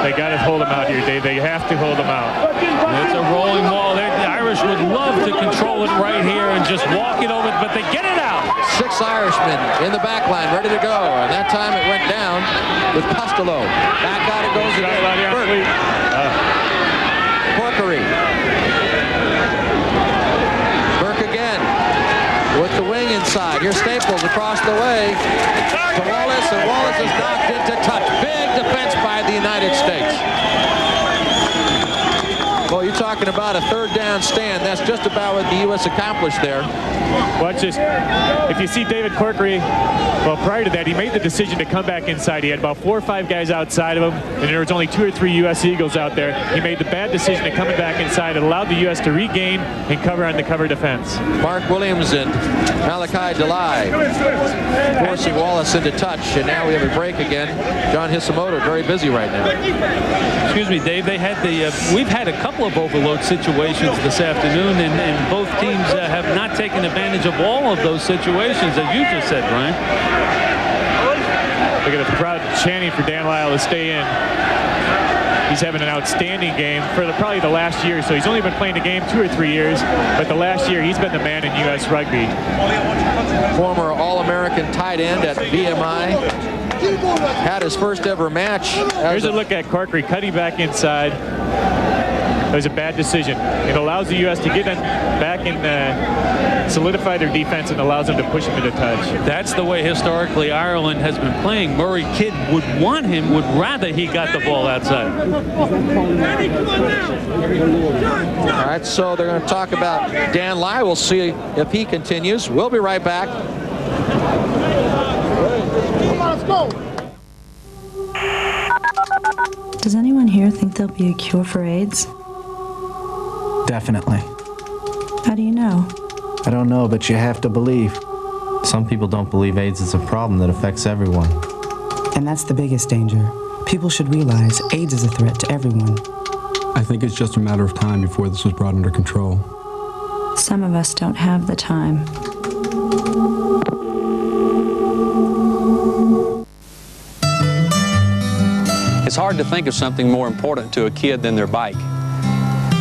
They got to hold him out here, Dave. They have to hold him out. It's a rolling ball. The Irish would love to control it right here and just walk it over, but they get it out. 6 Irishmen in the back line, ready to go. And that time it went down with Costello. Back out it goes again. Corkery. Burke again with the wing inside. Here's Staples across the way to Wallace, and Wallace is knocked into touch. Big defense by the United States. Well, you're talking about a 3rd down stand. That's just about what the U.S. accomplished there. Watch this. If you see David Corkery, well, prior to that, he made the decision to come back inside. He had about 4 or 5 guys outside of him, and there was only 2 or 3 U.S. Eagles out there. He made the bad decision of coming back inside. It allowed the U.S. to regain and cover on the cover defense. Mark Williams and Malachi Delay forcing Wallace into touch, and now we have a break again. John Hisamoto very busy right now. Excuse me, Dave. They had we've had a couple of overload situations this afternoon, and both teams have not taken advantage of all of those situations, as you just said, Brian. Look at the crowd chanting for Dan Lyle to stay in. He's having an outstanding game for probably the last year. So he's only been playing the game 2 or 3 years, but the last year he's been the man in U.S. Rugby. Former All-American tight end at BMI. Had his first ever match. Here's a look at Corkery cutting back inside. It was a bad decision. It allows the U.S. to get in back and solidify their defense, and allows them to push him into touch. That's the way historically Ireland has been playing. Murray Kidd would rather he got the ball outside. All right, so they're going to talk about Dan Lye. We'll see if he continues. We'll be right back. Come on, let's go. Does anyone here think there'll be a cure for AIDS? Definitely. How do you know? I don't know, but you have to believe. Some people don't believe AIDS is a problem that affects everyone. And that's the biggest danger. People should realize AIDS is a threat to everyone. I think it's just a matter of time before this was brought under control. Some of us don't have the time. It's hard to think of something more important to a kid than their bike.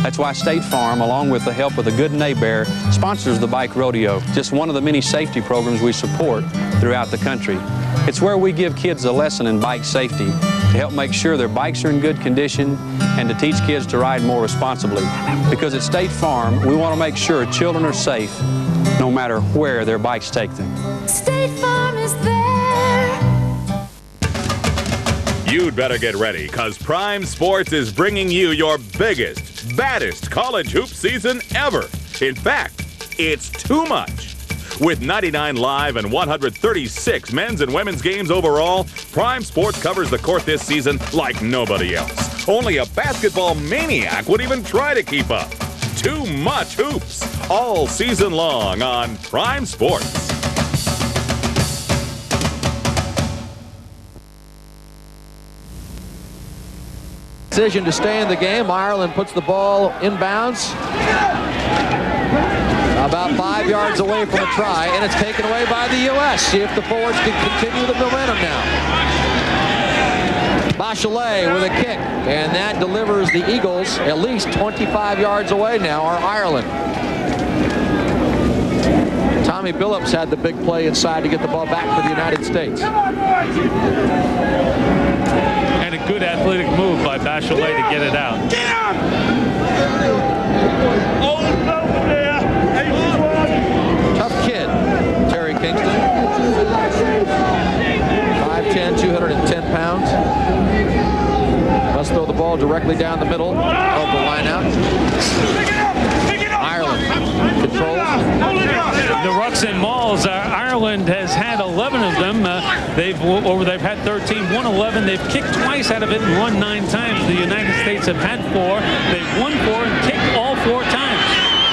That's why State Farm, along with the help of the Good Neighbor, sponsors the Bike Rodeo, just one of the many safety programs we support throughout the country. It's where we give kids a lesson in bike safety to help make sure their bikes are in good condition and to teach kids to ride more responsibly. Because at State Farm, we want to make sure children are safe no matter where their bikes take them. State Farm is there. You'd better get ready, because Prime Sports is bringing you your biggest, baddest college hoop season ever. In fact, it's too much. With 99 live and 136 men's and women's games overall, Prime Sports covers the court this season like nobody else. Only a basketball maniac would even try to keep up. Too much hoops, all season long on Prime Sports. Decision to stay in the game. Ireland puts the ball inbounds. About 5 yards away from a try, and it's taken away by the U.S. See if the forwards can continue the momentum now. Bachelet with a kick, and that delivers the Eagles at least 25 yards away now, or Ireland. Tommy Billups had the big play inside to get the ball back for the United States. And a good athletic move by Bachelet to get it out. Tough kid, Terry Kingston. 5'10", 210 pounds. Must throw the ball directly down the middle of the lineout. Ireland controls. The rucks and mauls, Ireland has had 11 of them. They've had 13, won 11. They've kicked twice out of it and won 9 times. The United States have had 4. They've won 4 and kicked all 4 times.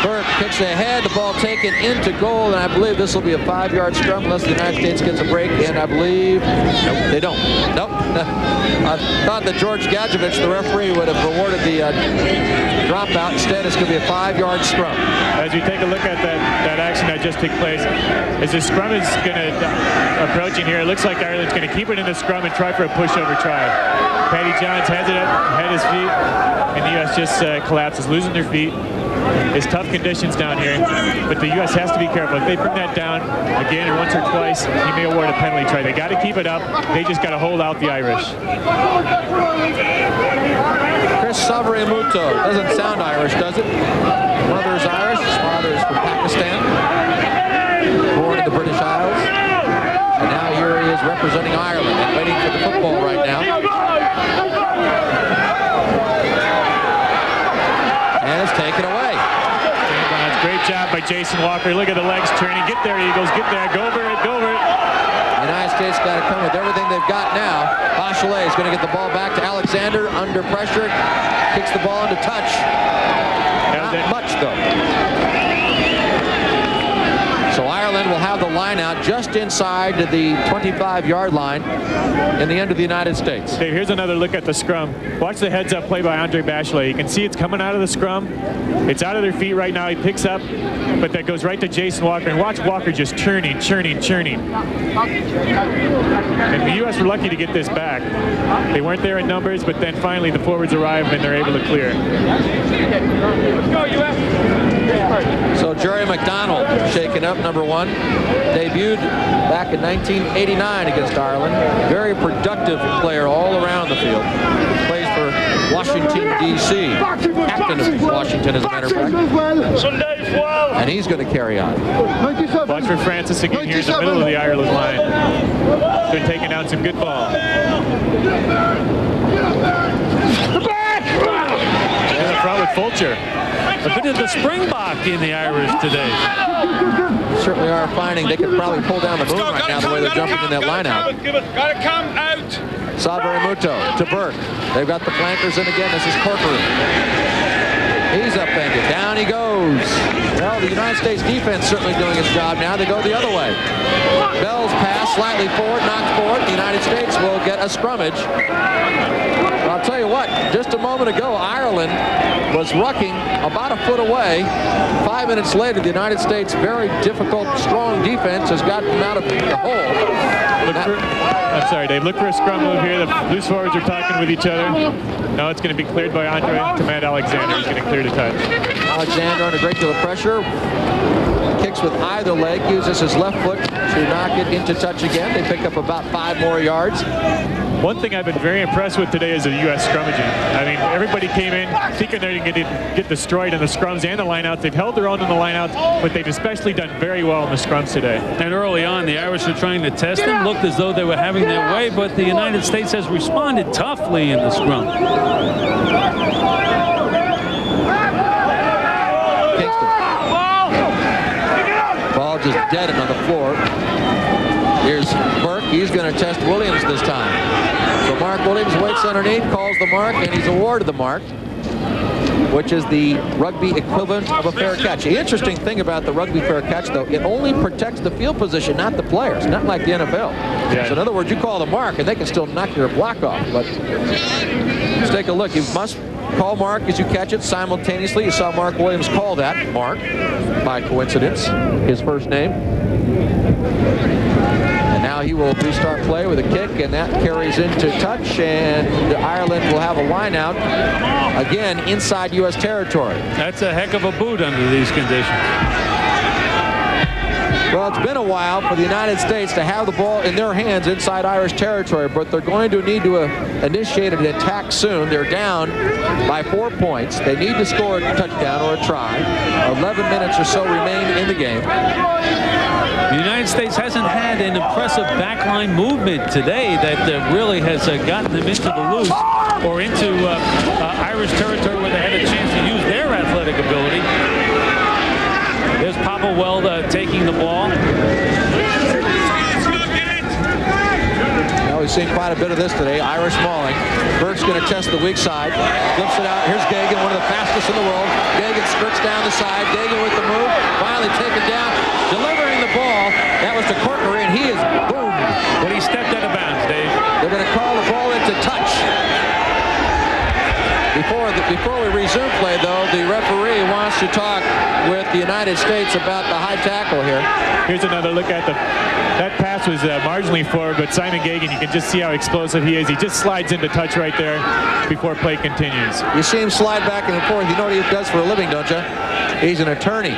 Burke kicks ahead, the ball taken into goal, and I believe this will be a 5-yard scrum unless the United States gets a break, and I believe they don't. Nope. I thought that George Gadjevich, the referee, would have rewarded the dropout. Instead, it's going to be a 5-yard scrum. As you take a look at that action that just took place, as the scrum is going to approaching here, it looks like Ireland's going to keep it in the scrum and try for a pushover try. Paddy Johns has it up, had his feet, and the U.S. just collapses, losing their feet. It's tough conditions down here, but the U.S. has to be careful. If they bring that down again or once or twice, he may award a penalty try. They got to keep it up. They just got to hold out the Irish. Chris Savarimuto. Doesn't sound Irish, does it? Mother's Irish. His father is from Pakistan. Born in the British Isles. And now here he is representing Ireland and waiting for the football right now. And it's taken away. Great job by Jason Walker. Look at the legs turning. Get there, Eagles. Get there. Go over it. Go over it. The United States got to come with everything they've got now. Bachelet is going to get the ball back to Alexander under pressure. Kicks the ball into touch. Not much, though. So Ireland will have the line out just inside the 25-yard line in the end of the United States. Dave, here's another look at the scrum. Watch the heads-up play by Andre Bachelet. You can see it's coming out of the scrum. It's out of their feet right now. He picks up, but that goes right to Jason Walker. And watch Walker just churning. And the U.S. were lucky to get this back. They weren't there in numbers, but then finally the forwards arrive and they're able to clear. Let's go, U.S. So Jerry McDonald shaken up, number 1. Debuted back in 1989 against Ireland. Very productive player all around the field. Plays for Washington, D.C. Captain of Washington, as a matter of fact. And he's going to carry on. Watch for Francis again here in the middle of the Ireland line. They're taking out some good ball. In the front with Fulcher. A bit of the Springbok in the Irish today. Certainly are finding they could probably pull down the moon right now the way they're jumping in that lineout. Gotta come out. Savarimuto to Burke. They've got the flankers in again. This is Corcoran. He's upended. Down he goes. Well, the United States defense certainly doing its job now. They go the other way. Bell's pass slightly forward, knocked forward. The United States will get a scrummage. I'll tell you what, just a moment ago, Ireland was rucking about a foot away. 5 minutes later, the United States' very difficult, strong defense has gotten them out of the hole. I'm sorry, Dave. Look for a scrum move here. The loose forwards are talking with each other. No, it's going to be cleared by Andre to Matt Alexander. He's going to clear to touch. Alexander under great deal of pressure. Kicks with either leg, uses his left foot to knock it into touch again. They pick up about 5 more yards. One thing I've been very impressed with today is the U.S. scrummaging. I mean, everybody came in thinking they're going to get destroyed in the scrums and the lineouts. They've held their own in the lineouts, but they've especially done very well in the scrums today. And early on, the Irish were trying to test them, looked as though they were having their way, but the United States has responded toughly in the scrum. Kingston. Ball just dead on the floor. Here's Burke. He's going to test Williams this time. So Mark Williams waits underneath, calls the mark, and he's awarded the mark, which is the rugby equivalent of a fair catch. The interesting thing about the rugby fair catch, though, it only protects the field position, not the players, not like the NFL. Yeah. So in other words, you call the mark, and they can still knock your block off. But let's take a look. You must call mark as you catch it simultaneously. You saw Mark Williams call that mark, by coincidence, his first name. And now he will restart play with a kick, and that carries into touch, and Ireland will have a line out again inside U.S. territory. That's a heck of a boot under these conditions. Well, it's been a while for the United States to have the ball in their hands inside Irish territory, but they're going to need to initiate an attack soon. They're down by 4 points. They need to score a touchdown or a try. 11 minutes or so remain in the game. The United States hasn't had an impressive backline movement today that really has gotten them into the loose or into Irish territory where they had a chance to use their athletic ability. There's Popplewell taking the ball. Well, we've seen quite a bit of this today. Irish mauling. Burke's going to test the weak side. Flips it out. Here's Gagan, one of the fastest in the world. Gagan skirts down the side. Gagan with the move. Finally taken down. Delivering the ball. That was to Corkery, and he is boomed. But he stepped out of bounds, Dave. They're going to call the ball into touch. Before we resume play, though, the referee wants to talk with the United States about the high tackle here. Here's another look at that pass was marginally forward, but Simon Gagan, you can just see how explosive he is. He just slides into touch right there before play continues. You see him slide back and forth. You know what he does for a living, don't you? He's an attorney.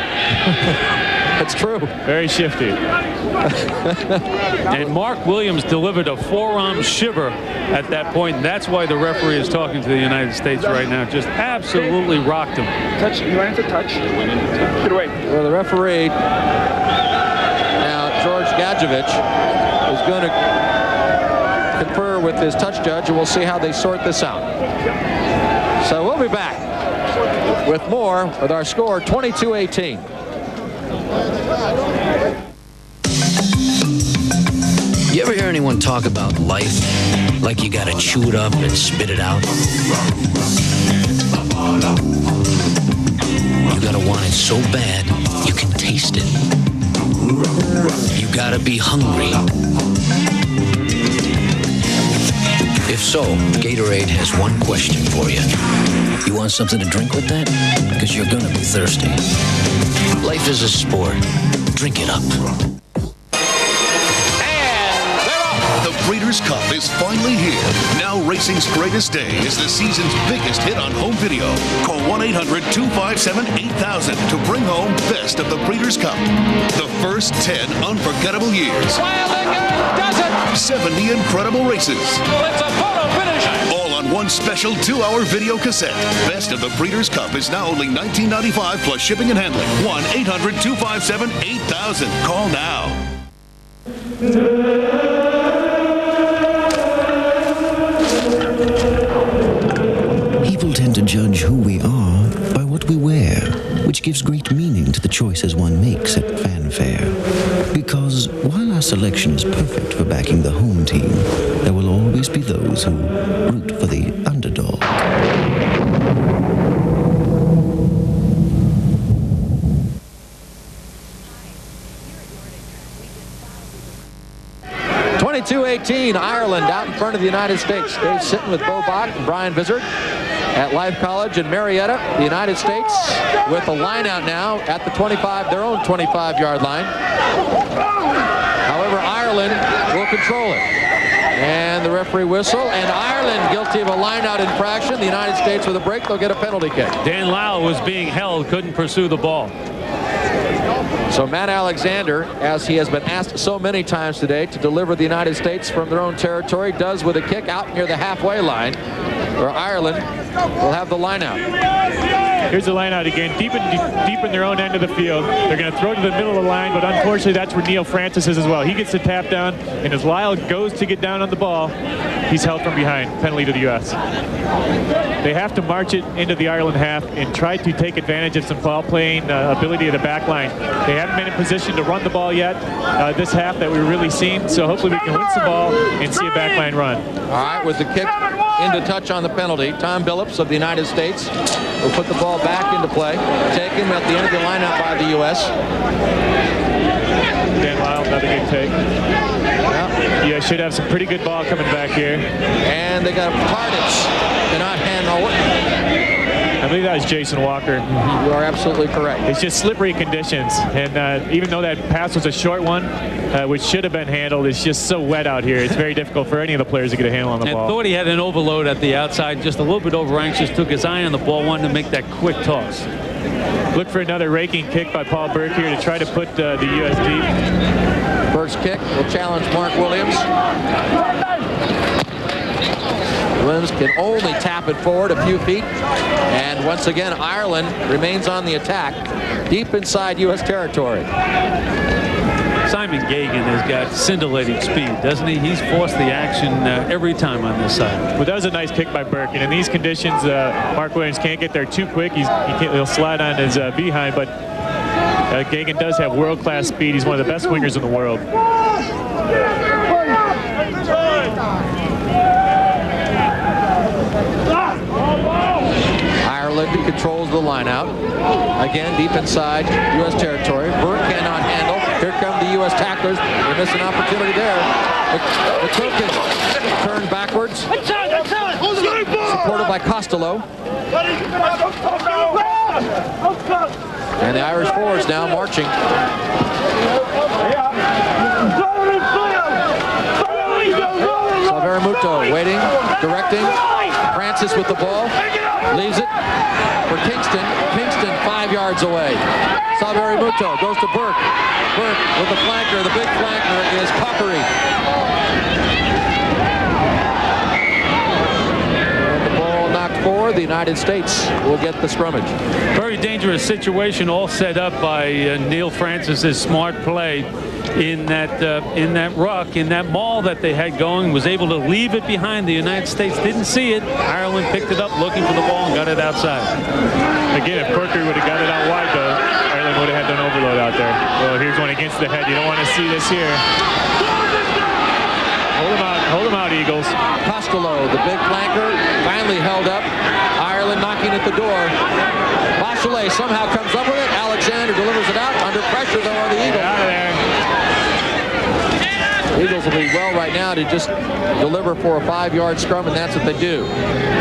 That's true. Very shifty. And Mark Williams delivered a forearm shiver at that point, and that's why the referee is talking to the United States right now. Just absolutely rocked him. Touch. You went into touch. Get away. Well, the referee, now George Gadjevich, is going to confer with his touch judge, and we'll see how they sort this out. So we'll be back with more with our score 22-18. You ever hear anyone talk about life like you gotta chew it up and spit it out? You gotta want it so bad you can taste it. You gotta be hungry. If so, Gatorade has one question for you. You want something to drink with that? Because you're gonna be thirsty. Life is a sport. Drink it up. The Breeders' Cup is finally here. Now racing's greatest day is the season's biggest hit on home video. Call 1-800-257-8000 to bring home best of the Breeders' Cup. The first 10 unforgettable years. Does it? 70 incredible races. Well, it's a photo finish. All on one special 2-hour video cassette. Best of the Breeders' Cup is now only $19.95 plus shipping and handling. 1-800-257-8000. Call now. People tend to judge who we are by what we wear, which gives great meaning to the choices one makes at fanfare. Because while our selection is perfect for backing the home team, there will always be those who root for the underdog. Ireland out in front of the United States. Dave's sitting with Bo Bach and Brian Vizard at Life College in Marietta. The United States with a line out now at the 25, their own 25-yard line. However, Ireland will control it. And the referee whistle, and Ireland guilty of a line-out infraction. The United States with a break, they'll get a penalty kick. Dan Lau was being held, couldn't pursue the ball. So Matt Alexander, as he has been asked so many times today to deliver the United States from their own territory, does with a kick out near the halfway line, where Ireland will have the line out. Here's the line out again, deep in their own end of the field. They're going to throw to the middle of the line, but unfortunately that's where Neil Francis is as well. He gets the tap down, and as Lyle goes to get down on the ball, he's held from behind. Penalty to the U.S. They have to march it into the Ireland half and try to take advantage of some ball playing ability of the back line. They haven't been in position to run the ball yet this half that we've really seen, so hopefully we can win some ball and see a back line run. All right, with the kick into touch on the penalty, Tom Billups of the United States will put the ball back into play, taken at the end of the lineup by the U.S. Dan Lyle, another good take. Yeah, should have some pretty good ball coming back here. And they got Parditz, cannot handle it. I believe that was Jason Walker. You are absolutely correct. It's just slippery conditions, and even though that pass was a short one, which should have been handled, it's just so wet out here. It's very difficult for any of the players to get a handle on the ball. I thought he had an overload at the outside, just a little bit over anxious, took his eye on the ball, wanted to make that quick toss. Look for another raking kick by Paul Burke here to try to put the U.S. deep. Burke's kick will challenge Mark Williams. Williams can only tap it forward a few feet. And once again, Ireland remains on the attack deep inside U.S. territory. Simon Gagan has got scintillating speed, doesn't he? He's forced the action every time on this side. Well, that was a nice kick by Burke. And in these conditions, Mark Williams can't get there too quick. He'll slide on his behind, but Gagan does have world-class speed. He's one of the best wingers in the world. Ireland controls the line out. Again, deep inside U.S. territory. Burke cannot handle. Here come the U.S. tacklers. They miss an opportunity there. McCook turned backwards. Supported by Costello. And the Irish forwards now marching. Salveramuto waiting, directing. Francis with the ball. Leaves it for Kingston. Kingston 5 yards away. Salveramuto goes to Burke. Burke with the flanker. The big flanker is Cockery. And the ball knocked forward. The United States will get the scrummage. Very dangerous situation, all set up by Neil Francis's smart play. In that ruck, in that maul that they had going, was able to leave it behind. The United States didn't see it. Ireland picked it up looking for the ball and got it outside. Again, if Corkery would have got it out wide, though, Ireland would have had an overload out there. Well, here's one against the head. You don't want to see this here. Hold him out, Eagles. Costello, the big flanker, finally held up. Ireland knocking at the door. Bachelet somehow comes up with it. Alexander delivers it out. Under pressure, though, on the Eagles. Out of there. Eagles will be well right now to just deliver for a 5-yard scrum, and that's what they do.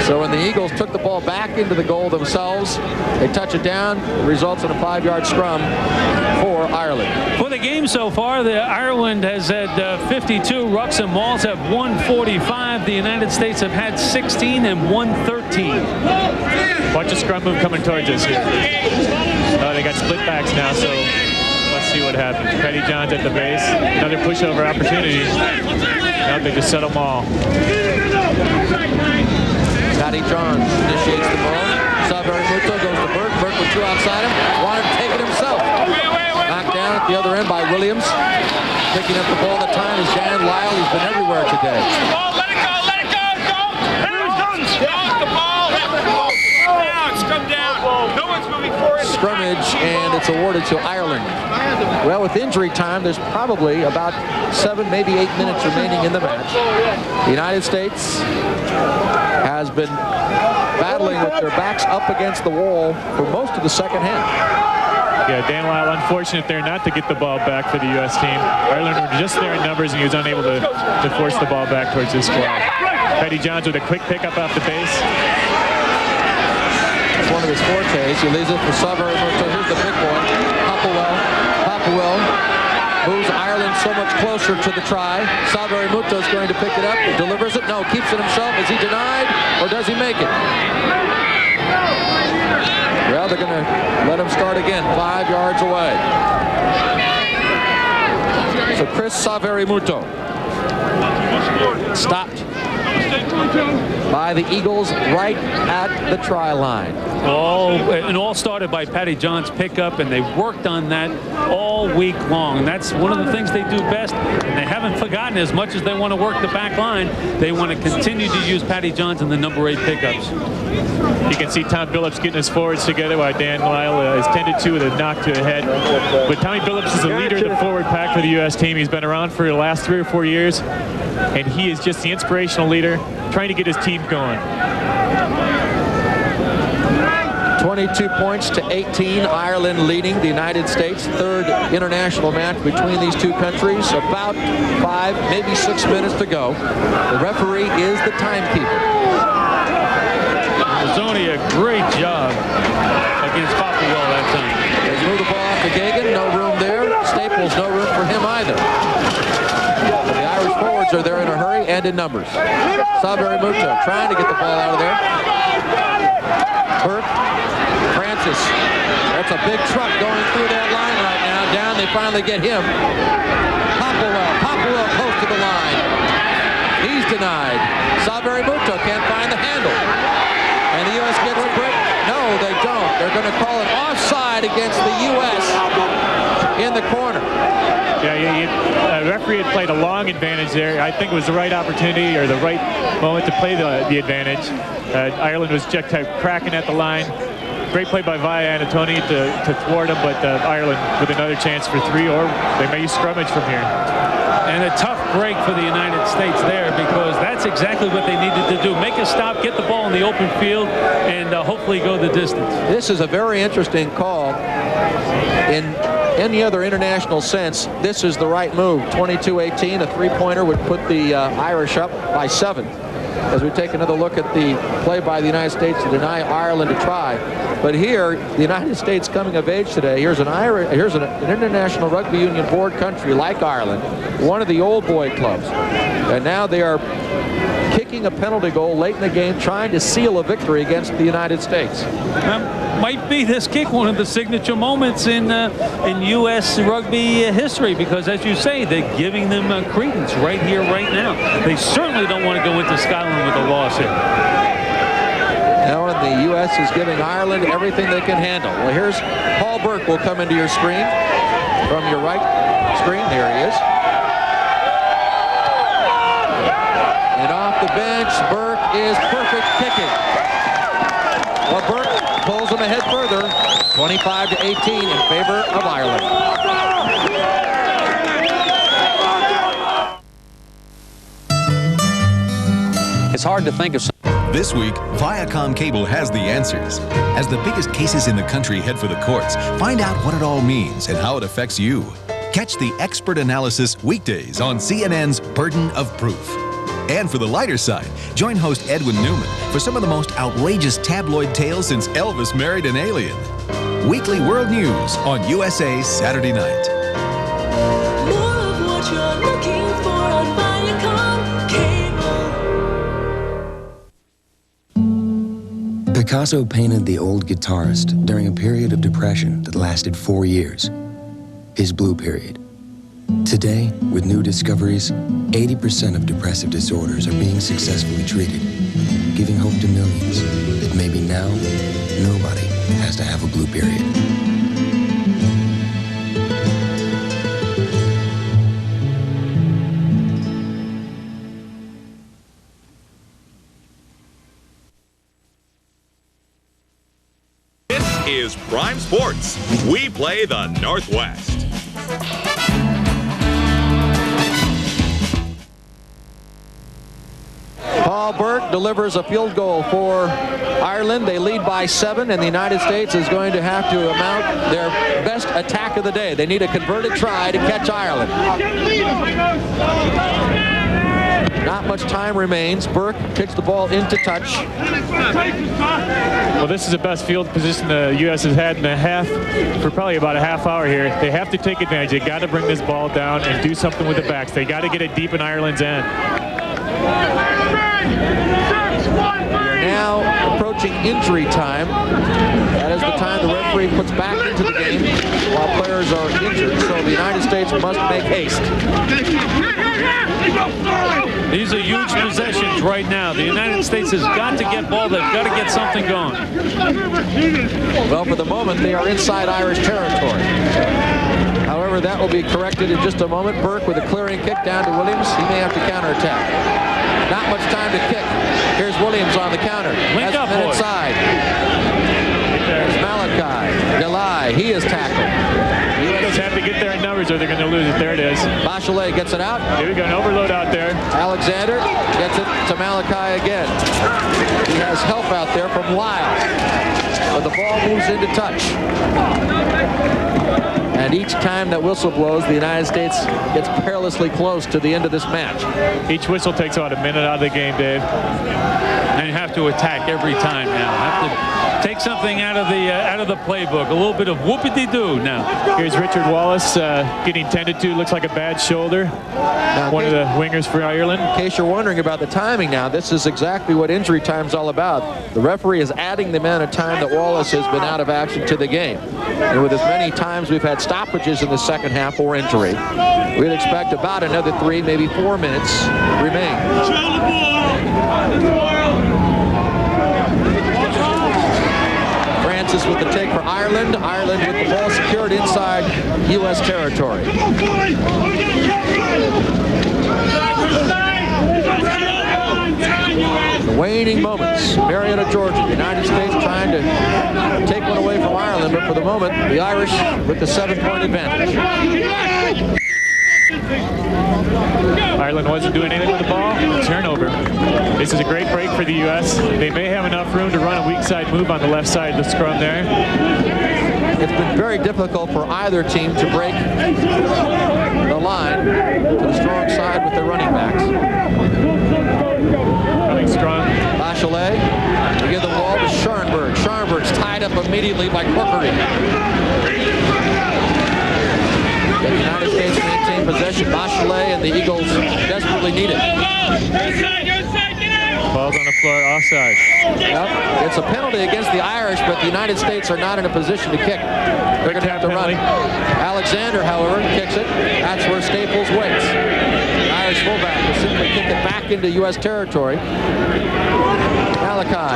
So when the Eagles took the ball back into the goal themselves, they touch it down, it results in a 5-yard scrum for Ireland. For the game so far, Ireland has had 52. Rucks and Mauls have 145. The United States have had 16 and 113. Watch a scrum move coming towards us here. They got split backs now, so let's see what happens. Petty John's at the base. Another pushover opportunity. Now they just set them all. Petty Johns initiates the ball. Salveramuto goes to Burke. Burke with 2 outside him. Wanted to take it himself. Knocked down at the other end by Williams. Picking up the ball at the time is Dan Lyle. He's been everywhere today. Let it go, let it go, don't! The ball, let it go. Come down. No one's moving forward. Scrummage, and it's awarded to Ireland. Well, with injury time, there's probably about 7, maybe 8 minutes remaining in the match. The United States has been battling with their backs up against the wall for most of the second half. Yeah, Dan Lyle, unfortunate there not to get the ball back for the U.S. team. Ireland were just there in numbers, and he was unable to force the ball back towards his squad. Petty Johns with a quick pickup off the base. That's one of his fortes. He leaves it for Salveramuto. Here's the big one. Hopewell moves Ireland so much closer to the try. Salveramuto is going to pick it up. He delivers it. No, keeps it himself. Is he denied, or does he make it? Well, they're going to let him start again, 5 yards away. So Chris Saverimuto stopped by the Eagles right at the try line. And all started by Patty John's pickup, and they worked on that all week long. And that's one of the things they do best. And they haven't forgotten, as much as they want to work the back line, they want to continue to use Patty John's in the number 8 pickups. You can see Tom Billups getting his forwards together while Dan Lyle is tended to with a knock to the head. But Tommy Billups is the leader of the forward pack for the U.S. team. He's been around for the last 3 or 4 years, and he is just the inspirational leader, trying to get his team going. 22 points to 18, Ireland leading the United States. Third international match between these two countries. About 5, maybe 6 minutes to go. The referee is the timekeeper. Mazzoni, a great job against Popplewell that time. They move the ball off to Gagan, no room there. Staples, no room for him either. The Irish forwards are there in a hurry and in numbers. Saverimuto trying to get the ball out of there. Burke, Francis. That's a big truck going through that line right now. Down, they finally get him. Popplewell close to the line. He's denied. Saverimuto can't find the handle. And the U.S. gets a break. No, they don't. They're going to call it offside against the U.S. in the corner. Yeah, the referee had played a long advantage there. I think it was the right opportunity or the right moment to play the advantage. Ireland was just cracking at the line. Great play by Via Anatoni to thwart him, but Ireland with another chance for 3, or they may scrummage from here. And a tough break for the United States there, because that's exactly what they needed to do. Make a stop, get the ball in the open field, and hopefully go the distance. This is a very interesting call. In any other international sense, this is the right move. 22-18, a 3-pointer would put the Irish up by 7. As we take another look at the play by the United States to deny Ireland a try. But here, the United States coming of age today, here's an international rugby union board country like Ireland, one of the old boy clubs. And now they are kicking a penalty goal late in the game, trying to seal a victory against the United States. Might be this kick one of the signature moments in U.S. rugby history, because, as you say, they're giving them credence right here, right now. They certainly don't want to go into Scotland with a loss here. Now, and the U.S. is giving Ireland everything they can handle. Well, here's Paul Burke will come into your screen from your right screen. There he is. And off the bench, Burke is perfect kicking. Well, Burke pulls them ahead further, 25-18 in favor of Ireland. It's hard to think of something. This week, Viacom Cable has the answers. As the biggest cases in the country head for the courts, find out what it all means and how it affects you. Catch the expert analysis weekdays on CNN's Burden of Proof. And for the lighter side, join host Edwin Newman for some of the most outrageous tabloid tales since Elvis married an alien. Weekly World News on USA Saturday night. More of what you're looking for on Viacom Cable. Picasso painted the old guitarist during a period of depression that lasted 4 years, his blue period. Today, with new discoveries, 80% of depressive disorders are being successfully treated, giving hope to millions that maybe now, nobody has to have a blue period. This is Prime Sports. We play the Northwest. Paul Burke delivers a field goal for Ireland. They lead by 7, and the United States is going to have to mount their best attack of the day. They need a converted try to catch Ireland. Not much time remains. Burke kicks the ball into touch. Well, this is the best field position the U.S. has had in a half for probably about a half hour here. They have to take advantage. They got to bring this ball down and do something with the backs. They got to get it deep in Ireland's end. We are now approaching approaching injury time. That is the time the referee puts back into the game while players are injured, so the United States must make haste. These are huge possessions right now. The United States has got to get ball. They've got to get something going. Well, for the moment, they are inside Irish territory. However, that will be corrected in just a moment. Burke with a clearing kick down to Williams. He may have to counterattack. Not much time to kick. Here's Williams on the counter. Link up, boys. Inside. There's Malachi. Delay. He is tackled. The Eagles have to get there in numbers or they're going to lose it. There it is. Bachelet gets it out. Here we go. An overload out there. Alexander gets it to Malachi again. He has help out there from Lyle. But the ball moves into touch. And each time that whistle blows, the United States gets perilously close to the end of this match. Each whistle takes about a minute out of the game, Dave. And you have to attack every time now. Have to take something out of the playbook. A little bit of whoopity-doo now. Here's Richard Wallace getting tended to. Looks like a bad shoulder. Now, one of the wingers for Ireland. In case you're wondering about the timing now, this is exactly what injury time's all about. The referee is adding the amount of time that Wallace has been out of action to the game. And with as many times we've had stoppages in the second half or injury, we'd expect about another 3, maybe 4 minutes remain. Francis with the take for Ireland. Ireland with the ball secured inside U.S. territory. The waning moments. Marietta, Georgia. The United States trying to take one away from Ireland, but for the moment, the Irish with the 7-point advantage. Ireland wasn't doing anything with the ball. Turnover. This is a great break for the U.S. They may have enough room to run a weak side move on the left side of the scrum there. It's been very difficult for either team to break the line to the strong side with their running backs. Running strong. Bachelet, we give the ball to Scharnberg. Scharnberg's tied up immediately by Corkery. The United States maintain possession. Bachelet and the Eagles desperately need it. Ball's on the floor, offside. Yep. It's a penalty against the Irish, but the United States are not in a position to kick. They're going to have to run. Alexander, however, kicks it. That's where Staples waits. The Irish fullback will simply kick it back into U.S. territory. Malachi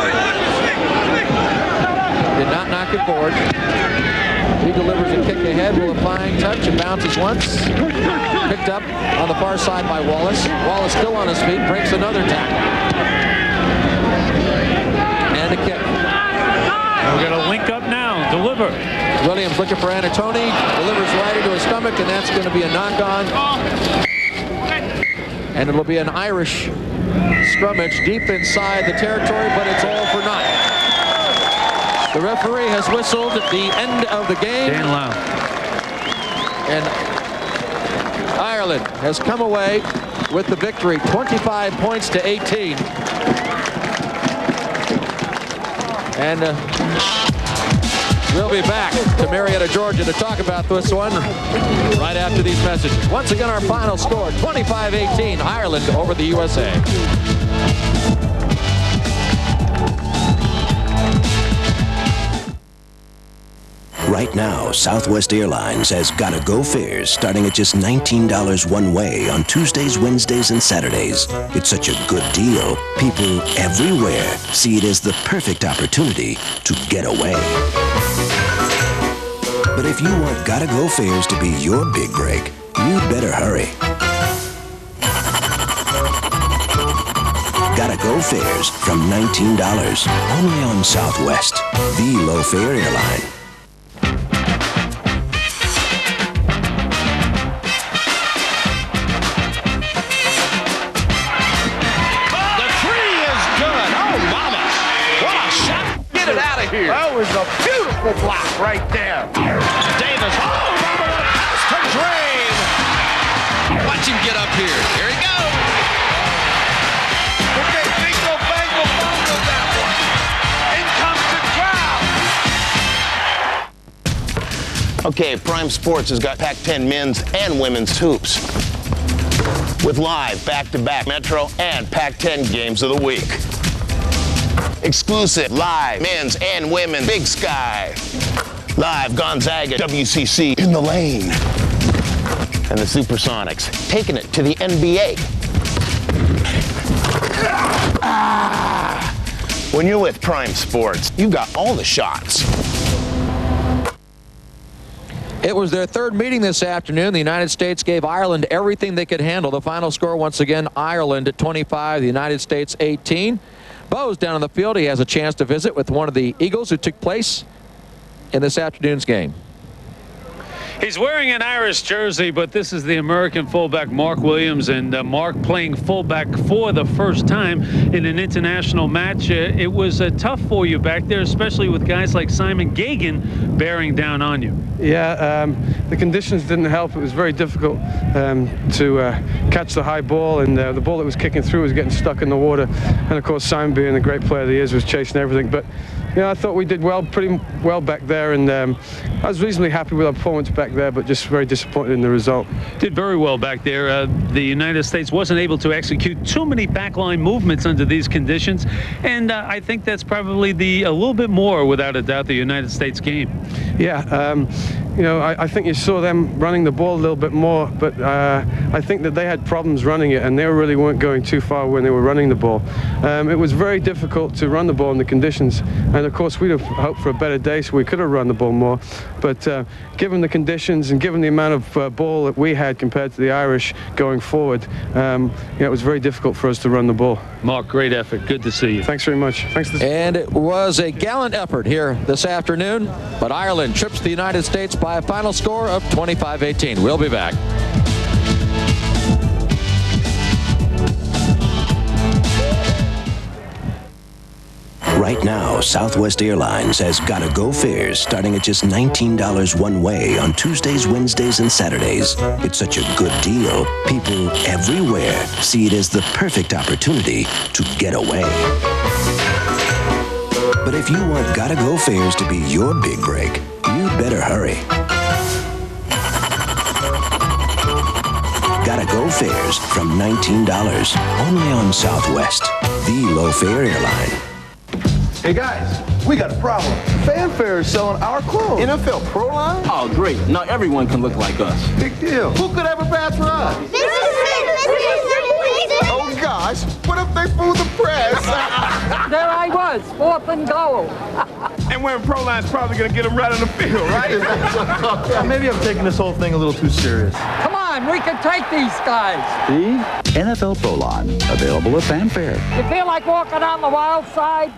did not knock it forward. He delivers a kick ahead with a flying touch and bounces once. Picked up on the far side by Wallace. Wallace still on his feet, breaks another tackle. And a kick. We're going to link up now, deliver. Williams looking for Anatoni, delivers right into his stomach, and that's going to be a knock-on. And it'll be an Irish scrummage deep inside the territory, but it's all for naught. The referee has whistled the end of the game. Dan Lau. And Ireland has come away with the victory, 25 points to 18. And we'll be back to Marietta, Georgia to talk about this one right after these messages. Once again, our final score, 25-18, Ireland over the USA. Right now, Southwest Airlines has Gotta-Go fares starting at just $19 one way on Tuesdays, Wednesdays, and Saturdays. It's such a good deal, people everywhere see it as the perfect opportunity to get away. But if you want Gotta-Go fares to be your big break, you'd better hurry. Gotta-Go fares from $19, only on Southwest, the low-fare airline. That was a beautiful block right there. Davis, oh, pass to Drain. Watch him get up here. Here he goes. Okay, bingo, bango, bongo that one. In comes the crowd. Okay, Prime Sports has got Pac-10 men's and women's hoops with live back-to-back Metro and Pac-10 games of the week. Exclusive, live, men's and women's, Big Sky. Live, Gonzaga, WCC, in the lane. And the Supersonics, taking it to the NBA. When you're with Prime Sports, you got all the shots. It was their third meeting this afternoon. The United States gave Ireland everything they could handle. The final score, once again, Ireland at 25, the United States 18. Bo's down on the field. He has a chance to visit with one of the Eagles who took place in this afternoon's game. He's wearing an Irish jersey, but this is the American fullback Mark Williams, and Mark playing fullback for the first time in an international match. It was tough for you back there, especially with guys like Simon Gagan bearing down on you. Yeah, the conditions didn't help. It was very difficult to catch the high ball, and the ball that was kicking through was getting stuck in the water. And of course, Simon, being the great player that he is, was chasing everything. But you know, I thought we did pretty well back there, and I was reasonably happy with our performance back there, but just very disappointed in the result. Did very well back there. The United States wasn't able to execute too many backline movements under these conditions, and I think that's probably a little bit more, without a doubt, the United States game. Yeah, you know, I think you saw them running the ball a little bit more, but I think that they had problems running it, and they really weren't going too far when they were running the ball. It was very difficult to run the ball in the conditions, and of course we'd have hoped for a better day, so we could have run the ball more. But given the conditions and given the amount of ball that we had compared to the Irish going forward, you know, it was very difficult for us to run the ball. Mark, great effort. Good to see you. Thanks very much. Thanks. And it was a gallant effort here this afternoon, but Ireland trips the United States by a final score of 25-18. We'll be back. Right now, Southwest Airlines has Gotta Go fares starting at just $19 one way on Tuesdays, Wednesdays, and Saturdays. It's such a good deal, people everywhere see it as the perfect opportunity to get away. But if you want Gotta Go fares to be your big break, you'd better hurry. Gotta Go fares from $19, only on Southwest, the low-fare airline. Hey guys, we got a problem. Fanfare is selling our clothes. NFL Pro Line? Oh, great. Now everyone can look like us. Big deal. Who could ever pass for us? Oh gosh, what if they fool the press? There I was, fourth and goal. And wearing Pro Line's probably gonna get them right on the field, right? Maybe I'm taking this whole thing a little too serious. Come on, we can take these guys. Steve? NFL Pro Line, available at Fanfare. You feel like walking on the wild side?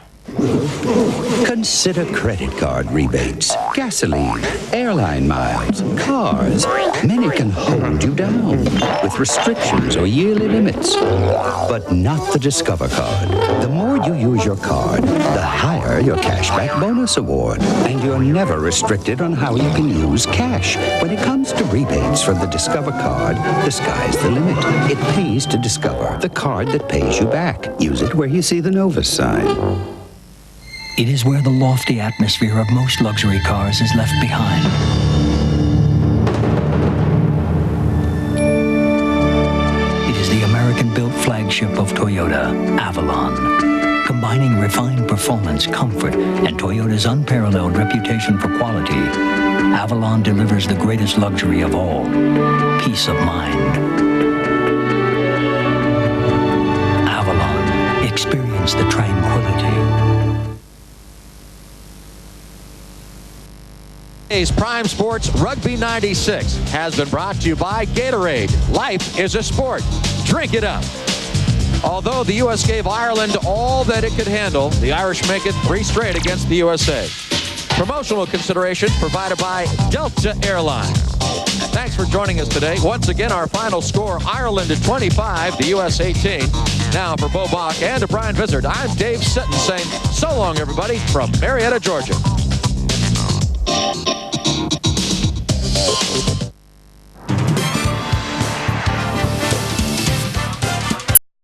Consider credit card rebates, gasoline, airline miles, cars. Many can hold you down with restrictions or yearly limits. But not the Discover card. The more you use your card, the higher your cashback bonus award. And you're never restricted on how you can use cash. When it comes to rebates from the Discover card, the sky's the limit. It pays to Discover, the card that pays you back. Use it where you see the Novus sign. It is where the lofty atmosphere of most luxury cars is left behind. It is the American-built flagship of Toyota, Avalon. Combining refined performance, comfort, and Toyota's unparalleled reputation for quality, Avalon delivers the greatest luxury of all, peace of mind. Avalon, experience the tranquility. Today's Prime Sports Rugby 96 has been brought to you by Gatorade. Life is a sport. Drink it up. Although the U.S. gave Ireland all that it could handle, the Irish make it 3 straight against the USA. Promotional consideration provided by Delta Airlines. Thanks for joining us today. Once again, our final score, Ireland at 25, the U.S. 18. Now for Bo Bach and to Brian Vizard, I'm Dave Sutton saying so long, everybody, from Marietta, Georgia.